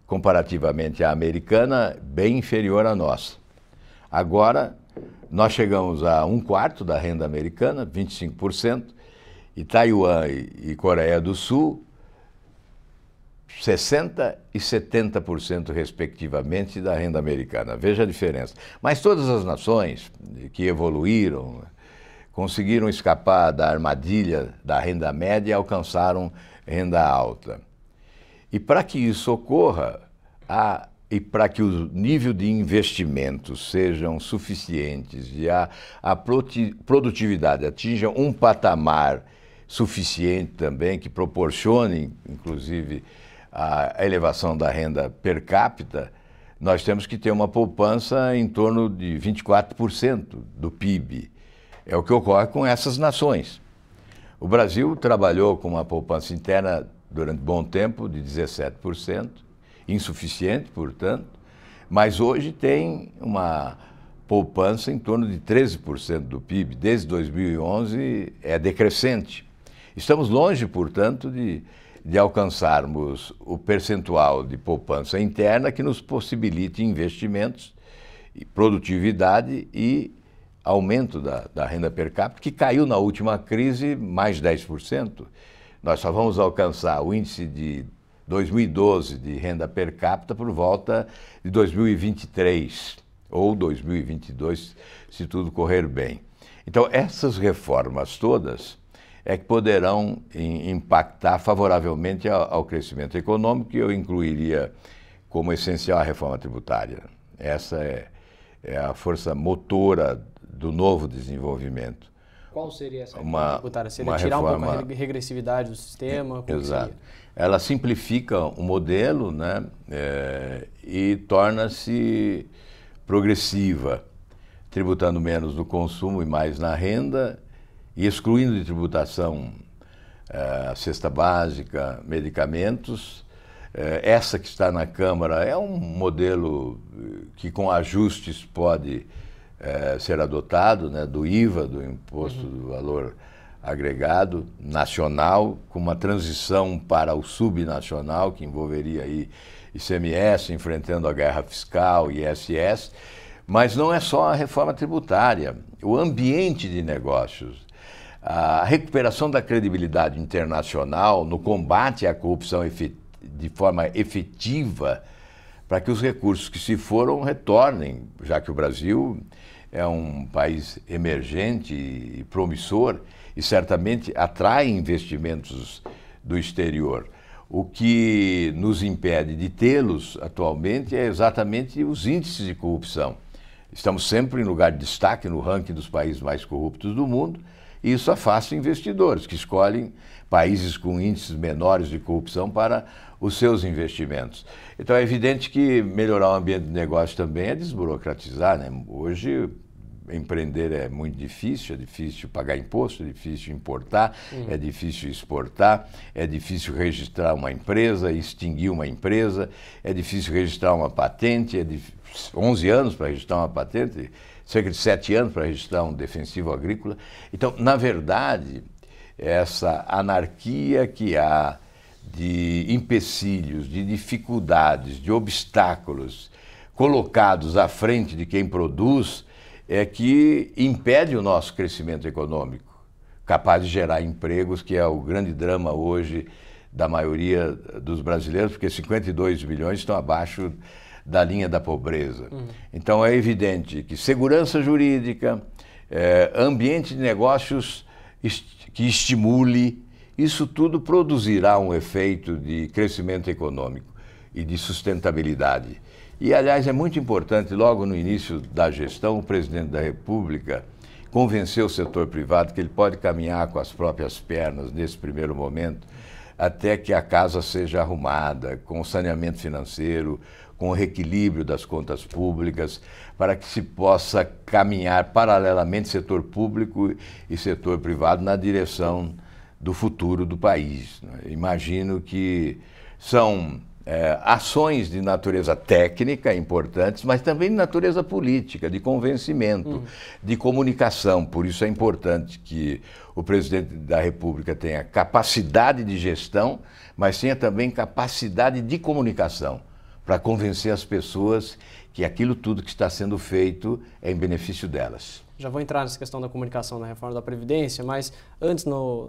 comparativamente à americana, bem inferior à nossa. Agora, nós chegamos a 1/4 da renda americana, 25%, e Taiwan e Coreia do Sul, 60% e 70%, respectivamente, da renda americana. Veja a diferença. Mas todas as nações que evoluíram, conseguiram escapar da armadilha da renda média e alcançaram renda alta. E para que isso ocorra, e para que o nível de investimentos sejam suficientes e a produtividade atinja um patamar suficiente também, que proporcione, inclusive, a elevação da renda per capita, nós temos que ter uma poupança em torno de 24% do PIB. É o que ocorre com essas nações. O Brasil trabalhou com uma poupança interna durante bom tempo de 17%, insuficiente, portanto, mas hoje tem uma poupança em torno de 13% do PIB. Desde 2011 é decrescente. Estamos longe, portanto, de alcançarmos o percentual de poupança interna que nos possibilite investimentos, produtividade e aumento da renda per capita, que caiu na última crise mais 10%. Nós só vamos alcançar o índice de 2012 de renda per capita por volta de 2023 ou 2022, se tudo correr bem. Então, essas reformas todas é que poderão impactar favoravelmente ao crescimento econômico, que eu incluiria como essencial a reforma tributária. Essa é a força motora do novo desenvolvimento. Qual seria essa reforma tributária? Seria tirar um pouco a regressividade do sistema? Exato. Ela simplifica o modelo, né, e torna-se progressiva, tributando menos no consumo e mais na renda, e excluindo de tributação a cesta básica, medicamentos. Essa que está na Câmara é um modelo que com ajustes pode ser adotado, né, do IVA, do Imposto do Valor Agregado nacional, com uma transição para o subnacional, que envolveria aí ICMS, enfrentando a guerra fiscal, ISS, Mas não é só a reforma tributária, o ambiente de negócios, a recuperação da credibilidade internacional no combate à corrupção de forma efetiva, para que os recursos que se foram retornem, já que o Brasil é um país emergente e promissor e certamente atrai investimentos do exterior. O que nos impede de tê-los atualmente é exatamente os índices de corrupção. Estamos sempre em lugar de destaque no ranking dos países mais corruptos do mundo, e isso afasta investidores que escolhem países com índices menores de corrupção para os seus investimentos. Então é evidente que melhorar o ambiente de negócio também é desburocratizar, né? Hoje empreender é muito difícil, é difícil pagar imposto, é difícil importar, é difícil exportar, é difícil registrar uma empresa, extinguir uma empresa, é difícil registrar uma patente, 11 anos para registrar uma patente, cerca de 7 anos para registrar um defensivo agrícola. Então, na verdade, essa anarquia que há de empecilhos, de dificuldades, de obstáculos colocados à frente de quem produz é que impede o nosso crescimento econômico, capaz de gerar empregos, que é o grande drama hoje da maioria dos brasileiros, porque 52 milhões estão abaixo da linha da pobreza. Então é evidente que segurança jurídica, ambiente de negócios que estimule, isso tudo produzirá um efeito de crescimento econômico e de sustentabilidade. E, aliás, é muito importante, logo no início da gestão, o presidente da República convenceu o setor privado que ele pode caminhar com as próprias pernas nesse primeiro momento, até que a casa seja arrumada, com o saneamento financeiro, com o reequilíbrio das contas públicas, para que se possa caminhar paralelamente setor público e setor privado na direção do futuro do país. Imagino que são ações de natureza técnica importantes, mas também de natureza política, de convencimento, de comunicação. Por isso é importante que o presidente da República tenha capacidade de gestão, mas tenha também capacidade de comunicação, para convencer as pessoas que aquilo tudo que está sendo feito é em benefício delas. Já vou entrar nessa questão da comunicação na reforma da Previdência, mas antes,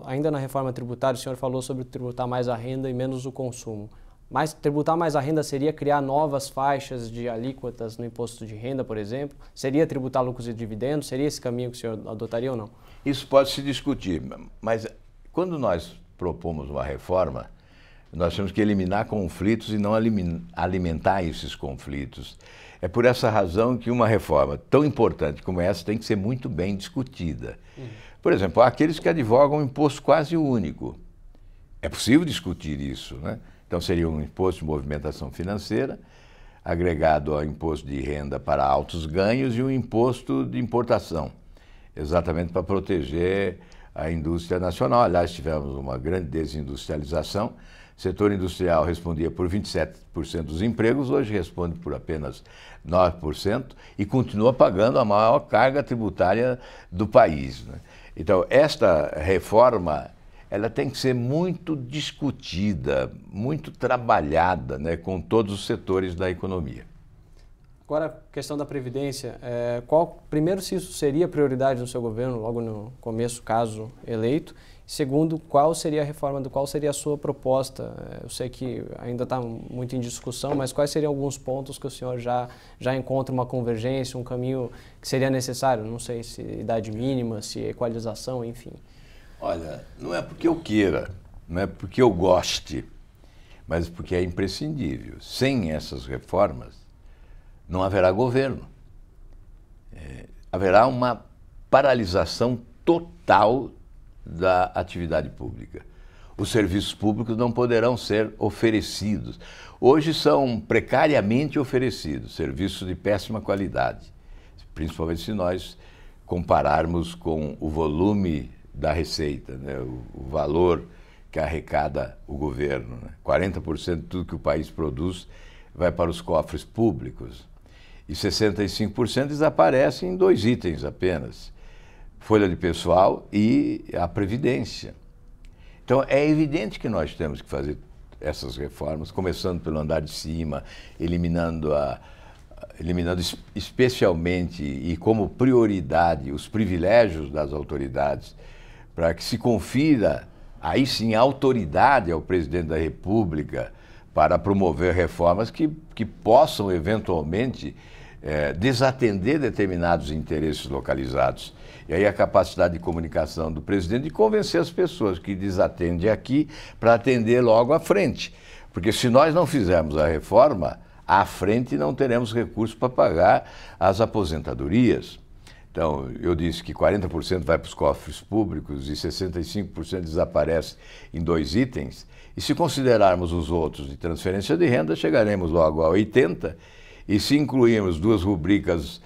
ainda na reforma tributária, o senhor falou sobre tributar mais a renda e menos o consumo. Mas tributar mais a renda seria criar novas faixas de alíquotas no imposto de renda, por exemplo? Seria tributar lucros e dividendos? Seria esse caminho que o senhor adotaria ou não? Isso pode se discutir, mas quando nós propomos uma reforma, nós temos que eliminar conflitos e não alimentar esses conflitos. É por essa razão que uma reforma tão importante como essa tem que ser muito bem discutida. Por exemplo, há aqueles que advogam um imposto quase único. É possível discutir isso, né? Então seria um imposto de movimentação financeira, agregado ao imposto de renda para altos ganhos e um imposto de importação, exatamente para proteger a indústria nacional. Aliás, tivemos uma grande desindustrialização. O setor industrial respondia por 27% dos empregos, hoje responde por apenas 9% e continua pagando a maior carga tributária do país, né? Então, esta reforma ela tem que ser muito discutida, muito trabalhada, né, com todos os setores da economia. Agora, a questão da Previdência, primeiro, se isso seria prioridade no seu governo, logo no começo, caso eleito. Segundo, qual seria a reforma, qual seria a sua proposta? Eu sei que ainda está muito em discussão, mas quais seriam alguns pontos que o senhor já encontra uma convergência, um caminho que seria necessário? Não sei se idade mínima, se equalização, enfim. Olha, não é porque eu queira, não é porque eu goste, mas porque é imprescindível. Sem essas reformas, não haverá governo. Haverá uma paralisação total da atividade pública. Os serviços públicos não poderão ser oferecidos. Hoje são precariamente oferecidos, serviços de péssima qualidade, principalmente se nós compararmos com o volume da receita, né? O valor que arrecada o governo, né? 40% de tudo que o país produz vai para os cofres públicos e 65% desaparece em 2 itens apenas: folha de pessoal e a Previdência. Então é evidente que nós temos que fazer essas reformas, começando pelo andar de cima, eliminando eliminando especialmente e como prioridade os privilégios das autoridades, para que se confira, aí sim, autoridade ao presidente da República para promover reformas que possam, eventualmente, desatender determinados interesses localizados. E aí a capacidade de comunicação do presidente de convencer as pessoas que desatendem aqui para atender logo à frente. Porque se nós não fizermos a reforma, à frente não teremos recursos para pagar as aposentadorias. Então, eu disse que 40% vai para os cofres públicos e 65% desaparece em 2 itens. E se considerarmos os outros de transferência de renda, chegaremos logo a 80%. E se incluirmos 2 rubricas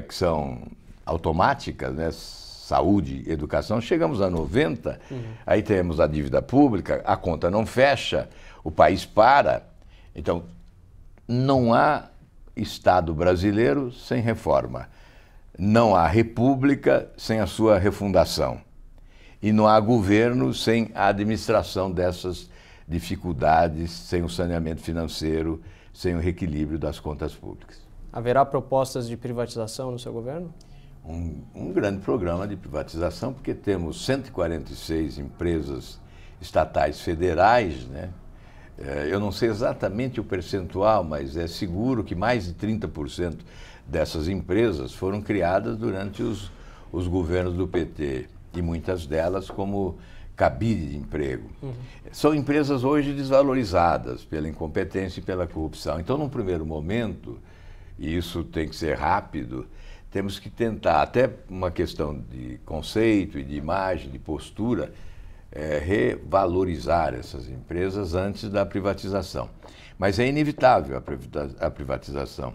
que são automáticas, né, saúde e educação, chegamos a 90%. Aí temos a dívida pública, a conta não fecha, o país para. Então, não há Estado brasileiro sem reforma. Não há república sem a sua refundação. E não há governo sem a administração dessas dificuldades, sem o saneamento financeiro, sem o reequilíbrio das contas públicas. Haverá propostas de privatização no seu governo? Um grande programa de privatização, porque temos 146 empresas estatais federais, né? Eu não sei exatamente o percentual, mas é seguro que mais de 30% dessas empresas foram criadas durante os governos do PT, e muitas delas como cabide de emprego. São empresas hoje desvalorizadas pela incompetência e pela corrupção. Então, num primeiro momento, e isso tem que ser rápido, temos que tentar, até uma questão de conceito e de imagem, de postura, revalorizar essas empresas antes da privatização. Mas é inevitável a privatização.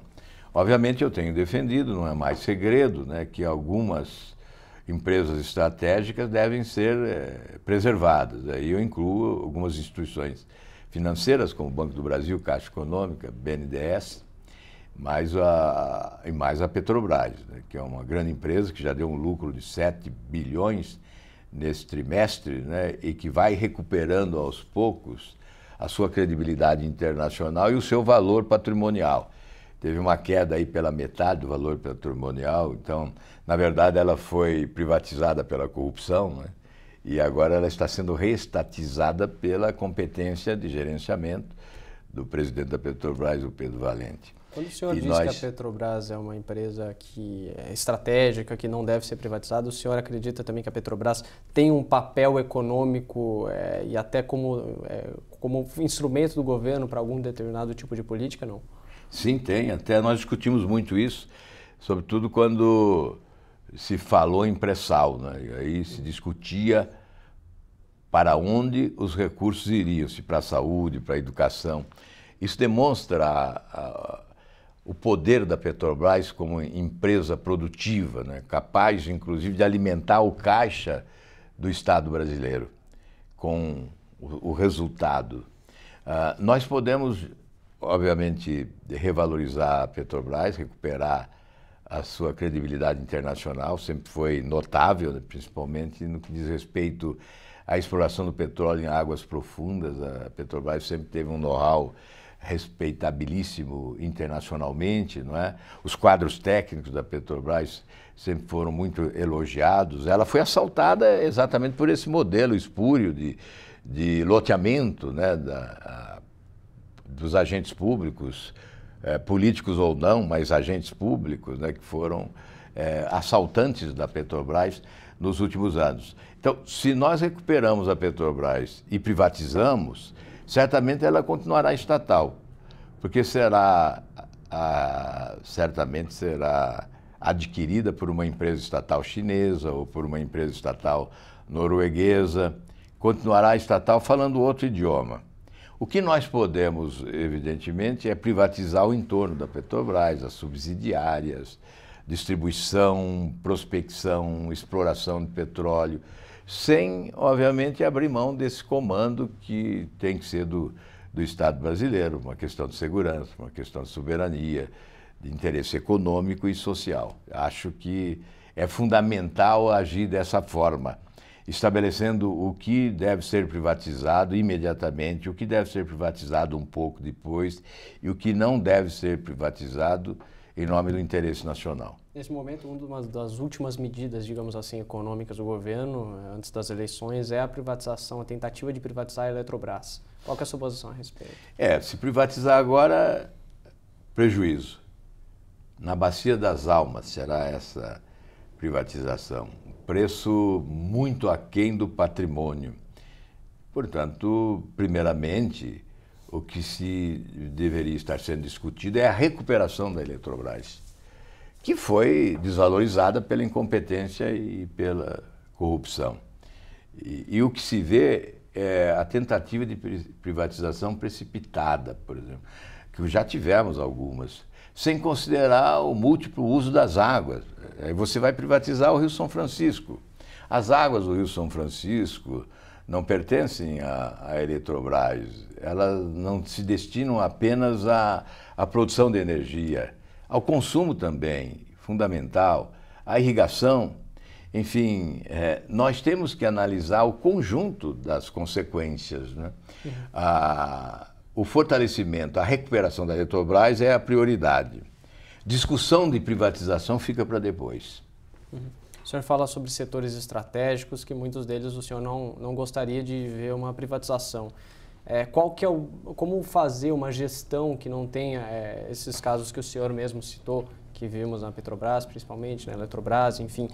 Obviamente eu tenho defendido, não é mais segredo, né, que algumas empresas estratégicas devem ser preservadas. Aí eu incluo algumas instituições financeiras, como o Banco do Brasil, Caixa Econômica, BNDES, mais a Petrobras, né, que é uma grande empresa que já deu um lucro de 7 bilhões nesse trimestre, né, e que vai recuperando aos poucos a sua credibilidade internacional e o seu valor patrimonial. Teve uma queda aí pela metade do valor patrimonial, então, na verdade, ela foi privatizada pela corrupção, né, e agora ela está sendo reestatizada pela competência de gerenciamento do presidente da Petrobras, o Pedro Valente. Quando o senhor diz que a Petrobras é uma empresa que é estratégica, que não deve ser privatizada, o senhor acredita também que a Petrobras tem um papel econômico e até como instrumento do governo para algum determinado tipo de política, não? Sim, tem. Até nós discutimos muito isso, sobretudo quando se falou em pré-sal, né? E aí se discutia para onde os recursos iriam, se para a saúde, para a educação. Isso demonstra o poder da Petrobras como empresa produtiva, né? Capaz, inclusive, de alimentar o caixa do Estado brasileiro com o resultado. Nós podemos, obviamente, revalorizar a Petrobras, recuperar a sua credibilidade internacional, sempre foi notável, né? Principalmente no que diz respeito à exploração do petróleo em águas profundas. A Petrobras sempre teve um know-how respeitabilíssimo internacionalmente, não é? Os quadros técnicos da Petrobras sempre foram muito elogiados. Ela foi assaltada exatamente por esse modelo espúrio de loteamento, né, dos agentes públicos, políticos ou não, mas agentes públicos, né, que foram assaltantes da Petrobras nos últimos anos. Então, se nós recuperamos a Petrobras e privatizamos, certamente ela continuará estatal, porque certamente será adquirida por uma empresa estatal chinesa ou por uma empresa estatal norueguesa, continuará estatal falando outro idioma. O que nós podemos, evidentemente, é privatizar o entorno da Petrobras, as subsidiárias, distribuição, prospecção, exploração de petróleo, sem, obviamente, abrir mão desse comando que tem que ser do Estado brasileiro, uma questão de segurança, uma questão de soberania, de interesse econômico e social. Acho que é fundamental agir dessa forma. estabelecendo o que deve ser privatizado imediatamente, o que deve ser privatizado um pouco depois e o que não deve ser privatizado em nome do interesse nacional. Nesse momento, uma das últimas medidas, digamos assim, econômicas do governo, antes das eleições, é a privatização, a tentativa de privatizar a Eletrobras. Qual que é a sua posição a respeito? Se privatizar agora, prejuízo. Na Bacia das Almas será essa privatização. Preço muito aquém do patrimônio. Portanto, primeiramente, o que se deveria estar sendo discutido é a recuperação da Eletrobras, que foi desvalorizada pela incompetência e pela corrupção. E o que se vê é a tentativa de privatização precipitada, por exemplo, que já tivemos algumas, sem considerar o múltiplo uso das águas. Aí você vai privatizar o Rio São Francisco. As águas do Rio São Francisco não pertencem à Eletrobras, elas não se destinam apenas à produção de energia, ao consumo também, fundamental, à irrigação. Enfim, nós temos que analisar o conjunto das consequências, né? O fortalecimento, a recuperação da Eletrobras é a prioridade. Discussão de privatização fica para depois. O senhor fala sobre setores estratégicos, que muitos deles o senhor não gostaria de ver uma privatização. Como fazer uma gestão que não tenha esses casos que o senhor mesmo citou, que vimos na Petrobras, principalmente, na Eletrobras, enfim,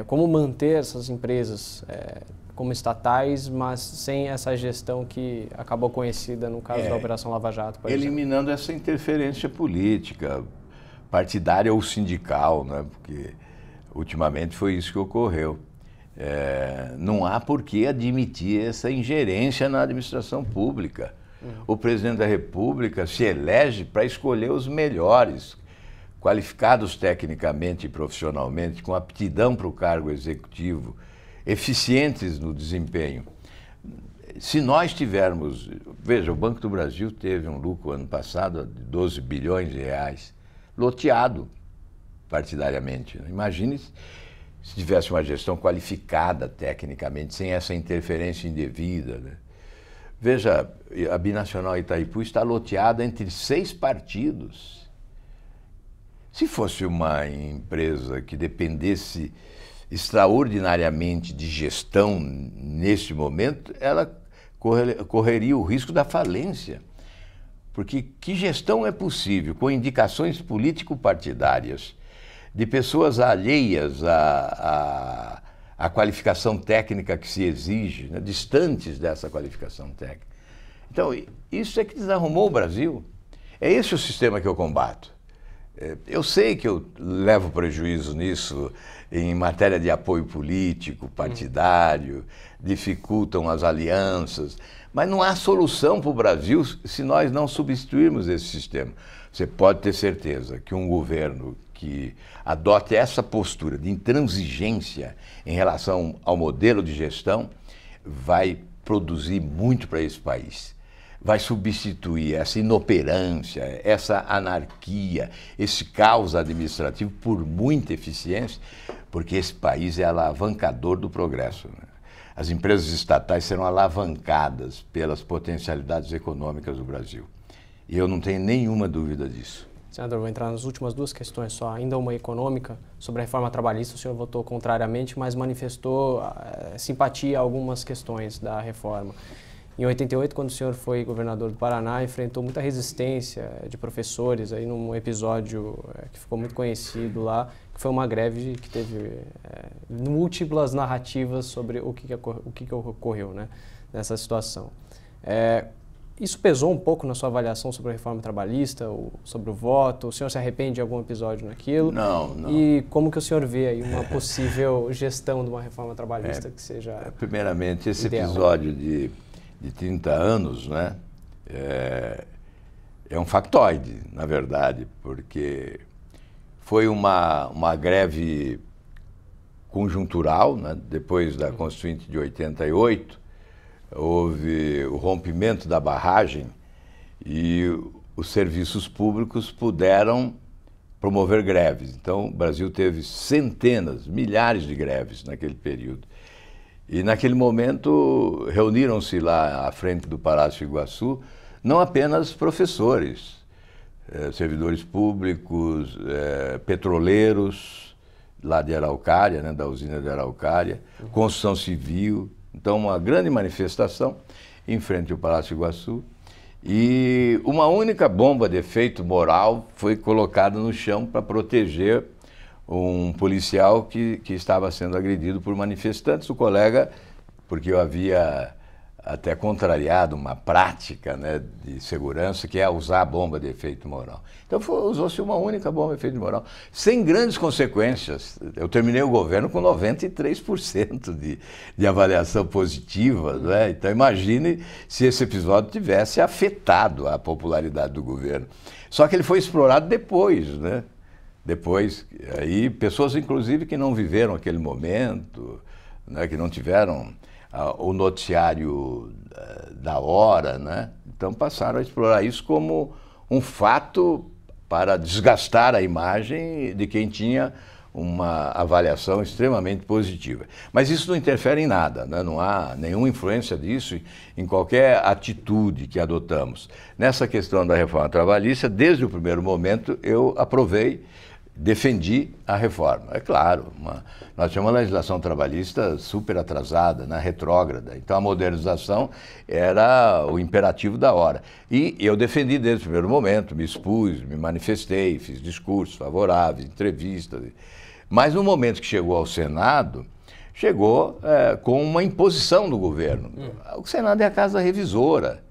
como manter essas empresas como estatais, mas sem essa gestão que acabou conhecida no caso da Operação Lava Jato, por exemplo? Eliminando essa interferência política, partidária ou sindical, né? Porque ultimamente foi isso que ocorreu. Não há por que admitir essa ingerência na administração pública. O presidente da República se elege para escolher os melhores, qualificados tecnicamente e profissionalmente, com aptidão para o cargo executivo, eficientes no desempenho. Se nós tivermos... Veja, o Banco do Brasil teve um lucro ano passado de 12 bilhões de reais, loteado partidariamente. Imagine se tivesse uma gestão qualificada tecnicamente, sem essa interferência indevida, né? Veja, a Binacional Itaipu está loteada entre 6 partidos. Se fosse uma empresa que dependesse extraordinariamente de gestão neste momento, ela correria o risco da falência. Porque que gestão é possível com indicações político-partidárias de pessoas alheias à qualificação técnica que se exige, né, distantes dessa qualificação técnica? Então, isso é que desarrumou o Brasil. É esse o sistema que eu combato. Eu sei que eu levo prejuízo nisso em matéria de apoio político, partidário, dificultam as alianças, mas não há solução para o Brasil se nós não substituirmos esse sistema. Você pode ter certeza que um governo que adote essa postura de intransigência em relação ao modelo de gestão vai produzir muito para esse país. Vai substituir essa inoperância, essa anarquia, esse caos administrativo por muita eficiência, porque esse país é alavancador do progresso, né? As empresas estatais serão alavancadas pelas potencialidades econômicas do Brasil. E eu não tenho nenhuma dúvida disso. Senador, vou entrar nas últimas 2 questões só. Ainda uma econômica, sobre a reforma trabalhista, o senhor votou contrariamente, mas manifestou simpatia a algumas questões da reforma. Em 88, quando o senhor foi governador do Paraná, enfrentou muita resistência de professores, aí num episódio que ficou muito conhecido lá, que foi uma greve que teve múltiplas narrativas sobre o que ocorreu, né, nessa situação. Isso pesou um pouco na sua avaliação sobre a reforma trabalhista, sobre o voto? O senhor se arrepende de algum episódio naquilo? Não. E como que o senhor vê aí uma possível gestão de uma reforma trabalhista que seja primeiramente, esse ideal? Episódio de 30 anos, né, é um factoide, na verdade, porque foi uma greve conjuntural, né, depois da Constituinte de 88, houve o rompimento da barragem e os serviços públicos puderam promover greves. Então, o Brasil teve centenas, milhares de greves naquele período. E naquele momento reuniram-se lá à frente do Palácio Iguaçu não apenas professores, servidores públicos, petroleiros lá de Araucária, né, da usina de Araucária, construção civil. Então, uma grande manifestação em frente ao Palácio Iguaçu. E uma única bomba de efeito moral foi colocada no chão para proteger um policial que estava sendo agredido por manifestantes. O colega, porque eu havia até contrariado uma prática, né, de segurança, que é usar a bomba de efeito moral. Então usou-se uma única bomba de efeito moral, sem grandes consequências. Eu terminei o governo com 93% de avaliação positiva, né? Então imagine se esse episódio tivesse afetado a popularidade do governo. Só que ele foi explorado depois, né? Depois, aí pessoas inclusive que não viveram aquele momento, né, que não tiveram o noticiário da hora, né? Então passaram a explorar isso como um fato para desgastar a imagem de quem tinha uma avaliação extremamente positiva. Mas isso não interfere em nada, né? Não há nenhuma influência disso em qualquer atitude que adotamos. Nessa questão da reforma trabalhista, desde o primeiro momento eu aprovei, defendi a reforma. É claro, nós tínhamos uma legislação trabalhista super atrasada, né, retrógrada. Então a modernização era o imperativo da hora. E eu defendi desde o primeiro momento, me expus, me manifestei, fiz discursos favoráveis, entrevistas. Mas no momento que chegou ao Senado, chegou com uma imposição do governo. O Senado é a casa revisora,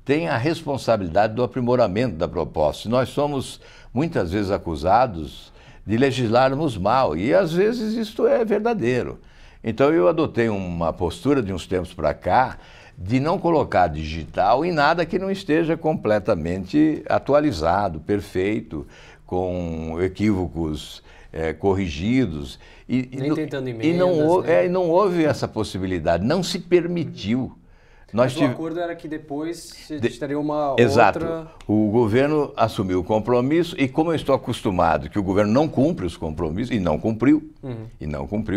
tem a responsabilidade do aprimoramento da proposta. Nós somos muitas vezes acusados de legislarmos mal, e às vezes isto é verdadeiro. Então eu adotei uma postura de uns tempos para cá de não colocar digital em nada que não esteja completamente atualizado, perfeito, com equívocos corrigidos. Nem tentando emendas, e não houve essa possibilidade, não se permitiu. Mas o acordo era que depois teria uma Exato. outra... O governo assumiu o compromisso e como eu estou acostumado que o governo não cumpre os compromissos, e não cumpriu,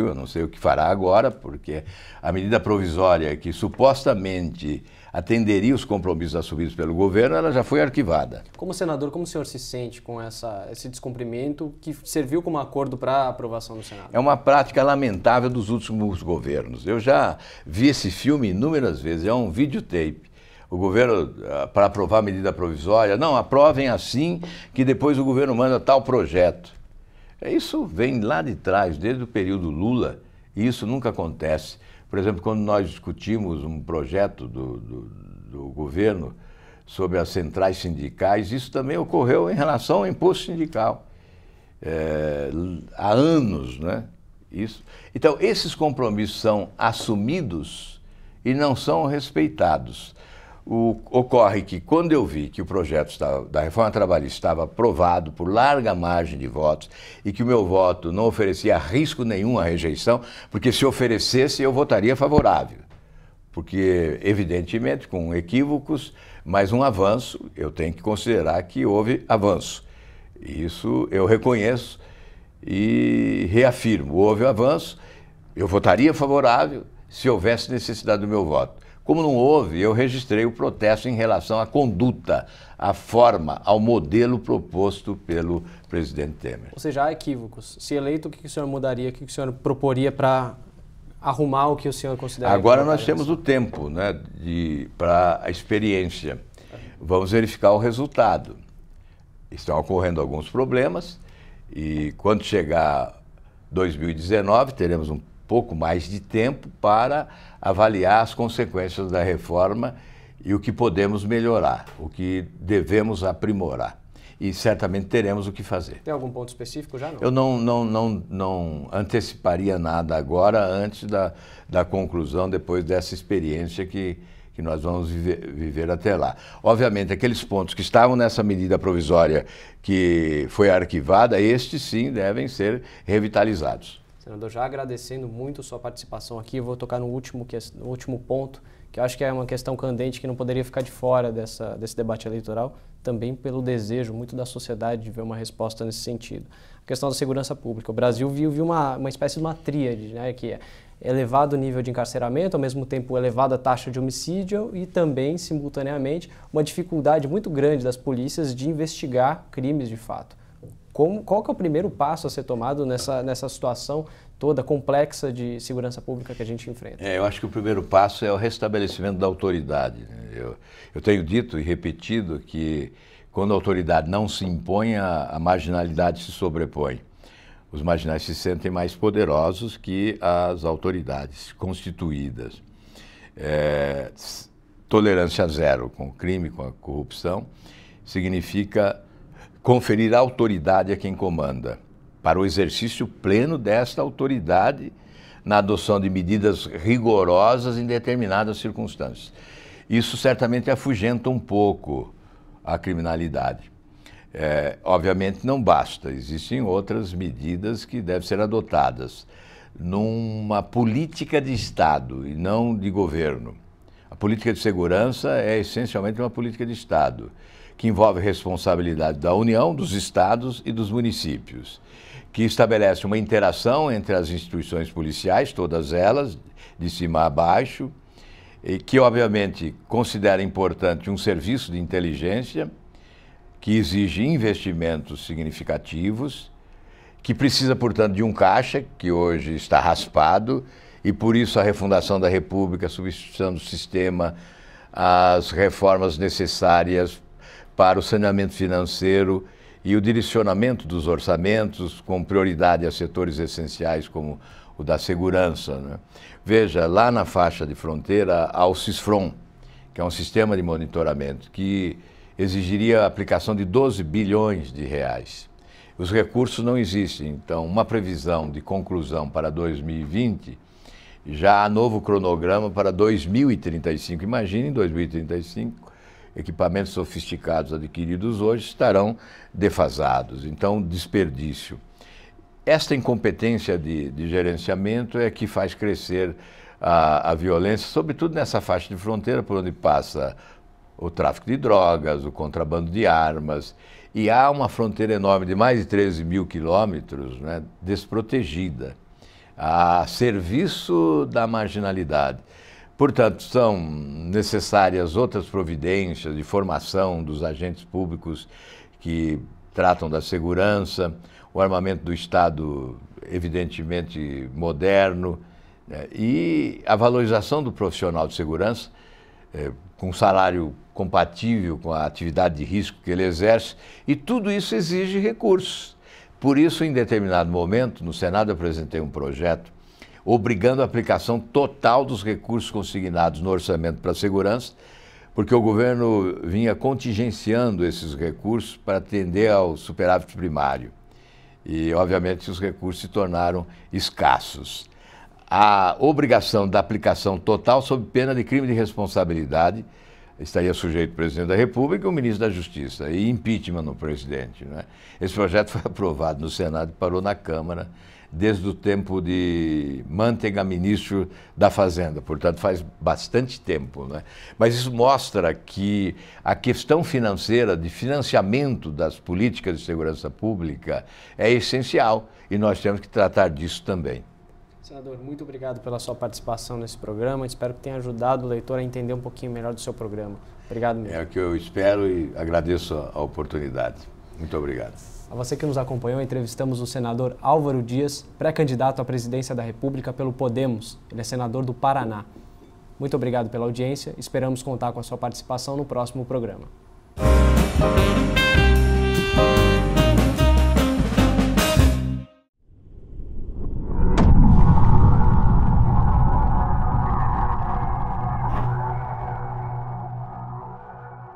eu não sei o que fará agora, porque a medida provisória que supostamente atenderia os compromissos assumidos pelo governo, ela já foi arquivada. Como senador, como o senhor se sente com esse descumprimento que serviu como acordo para a aprovação do Senado? É uma prática lamentável dos últimos governos. Eu já vi esse filme inúmeras vezes, é um videotape. O governo, para aprovar a medida provisória, não, aprovem assim que depois o governo manda tal projeto. Isso vem lá de trás, desde o período Lula, e isso nunca acontece. Por exemplo, quando nós discutimos um projeto do governo sobre as centrais sindicais, isso também ocorreu em relação ao imposto sindical. Há anos, né? Isso. Então, esses compromissos são assumidos e não são respeitados. Ocorre que, quando eu vi que o projeto da reforma trabalhista estava aprovado por larga margem de votos e que o meu voto não oferecia risco nenhum à rejeição, porque se oferecesse eu votaria favorável, porque evidentemente com equívocos, mas um avanço, eu tenho que considerar que houve avanço. Isso eu reconheço e reafirmo, houve avanço, eu votaria favorável se houvesse necessidade do meu voto. Como não houve, eu registrei o protesto em relação à conduta, à forma, ao modelo proposto pelo presidente Temer. Ou seja, há equívocos. Se eleito, o que o senhor mudaria, o que o senhor proporia para arrumar o que o senhor considera? Agora nós temos o tempo, né, para a experiência. Vamos verificar o resultado. Estão ocorrendo alguns problemas e quando chegar 2019 teremos um pouco mais de tempo para avaliar as consequências da reforma e o que podemos melhorar, o que devemos aprimorar. E certamente teremos o que fazer. Tem algum ponto específico já? Não? Eu não anteciparia nada agora, antes da conclusão, depois dessa experiência que nós vamos viver até lá. Obviamente, aqueles pontos que estavam nessa medida provisória que foi arquivada, estes sim devem ser revitalizados. Senador, já agradecendo muito sua participação aqui, eu vou tocar no último ponto, que eu acho que é uma questão candente que não poderia ficar de fora desse debate eleitoral, também pelo desejo muito da sociedade de ver uma resposta nesse sentido. A questão da segurança pública. O Brasil vive uma espécie de uma tríade, né, que elevado nível de encarceramento, ao mesmo tempo elevada taxa de homicídio e também, simultaneamente, uma dificuldade muito grande das polícias de investigar crimes de fato. Qual que é o primeiro passo a ser tomado nessa situação toda complexa de segurança pública que a gente enfrenta? Eu acho que o primeiro passo é o restabelecimento da autoridade. Eu tenho dito e repetido que quando a autoridade não se impõe, a marginalidade se sobrepõe. Os marginais se sentem mais poderosos que as autoridades constituídas. Tolerância zero com o crime, com a corrupção, significa conferir autoridade a quem comanda, para o exercício pleno desta autoridade na adoção de medidas rigorosas em determinadas circunstâncias. Isso certamente afugenta um pouco a criminalidade. Obviamente não basta, existem outras medidas que devem ser adotadas numa política de Estado e não de governo. A política de segurança é essencialmente uma política de Estado, que envolve responsabilidade da União, dos estados e dos municípios, que estabelece uma interação entre as instituições policiais, todas elas, de cima a baixo, e que obviamente considera importante um serviço de inteligência, que exige investimentos significativos, que precisa, portanto, de um caixa, que hoje está raspado, e por isso a refundação da República, a substituição do sistema, as reformas necessárias para o saneamento financeiro e o direcionamento dos orçamentos com prioridade a setores essenciais como o da segurança, né? Veja, lá na faixa de fronteira há o SISFRON, que é um sistema de monitoramento que exigiria a aplicação de 12 bilhões de reais. Os recursos não existem, então uma previsão de conclusão para 2020, já há novo cronograma para 2035. Imagine em 2035, equipamentos sofisticados adquiridos hoje estarão defasados, então desperdício. Esta incompetência de gerenciamento é que faz crescer a violência, sobretudo nessa faixa de fronteira por onde passa o tráfico de drogas, o contrabando de armas, e há uma fronteira enorme de mais de 13 mil quilômetros, né, desprotegida, a serviço da marginalidade. Portanto, são necessárias outras providências de formação dos agentes públicos que tratam da segurança, o armamento do Estado, evidentemente, moderno, né, e a valorização do profissional de segurança, com salário compatível com a atividade de risco que ele exerce, e tudo isso exige recursos. Por isso, em determinado momento, no Senado eu apresentei um projeto obrigando a aplicação total dos recursos consignados no orçamento para a segurança, porque o governo vinha contingenciando esses recursos para atender ao superávit primário. E, obviamente, os recursos se tornaram escassos. A obrigação da aplicação total sob pena de crime de responsabilidade estaria sujeito ao presidente da República e o ministro da Justiça, e impeachment no presidente, né? Esse projeto foi aprovado no Senado e parou na Câmara desde o tempo de Mantega, ministro da Fazenda, portanto faz bastante tempo, né? Mas isso mostra que a questão financeira, de financiamento das políticas de segurança pública é essencial e nós temos que tratar disso também. Senador, muito obrigado pela sua participação nesse programa. Espero que tenha ajudado o leitor a entender um pouquinho melhor do seu programa. Obrigado mesmo. É o que eu espero e agradeço a oportunidade. Muito obrigado. A você que nos acompanhou, entrevistamos o senador Álvaro Dias, pré-candidato à presidência da República pelo Podemos. Ele é senador do Paraná. Muito obrigado pela audiência. Esperamos contar com a sua participação no próximo programa.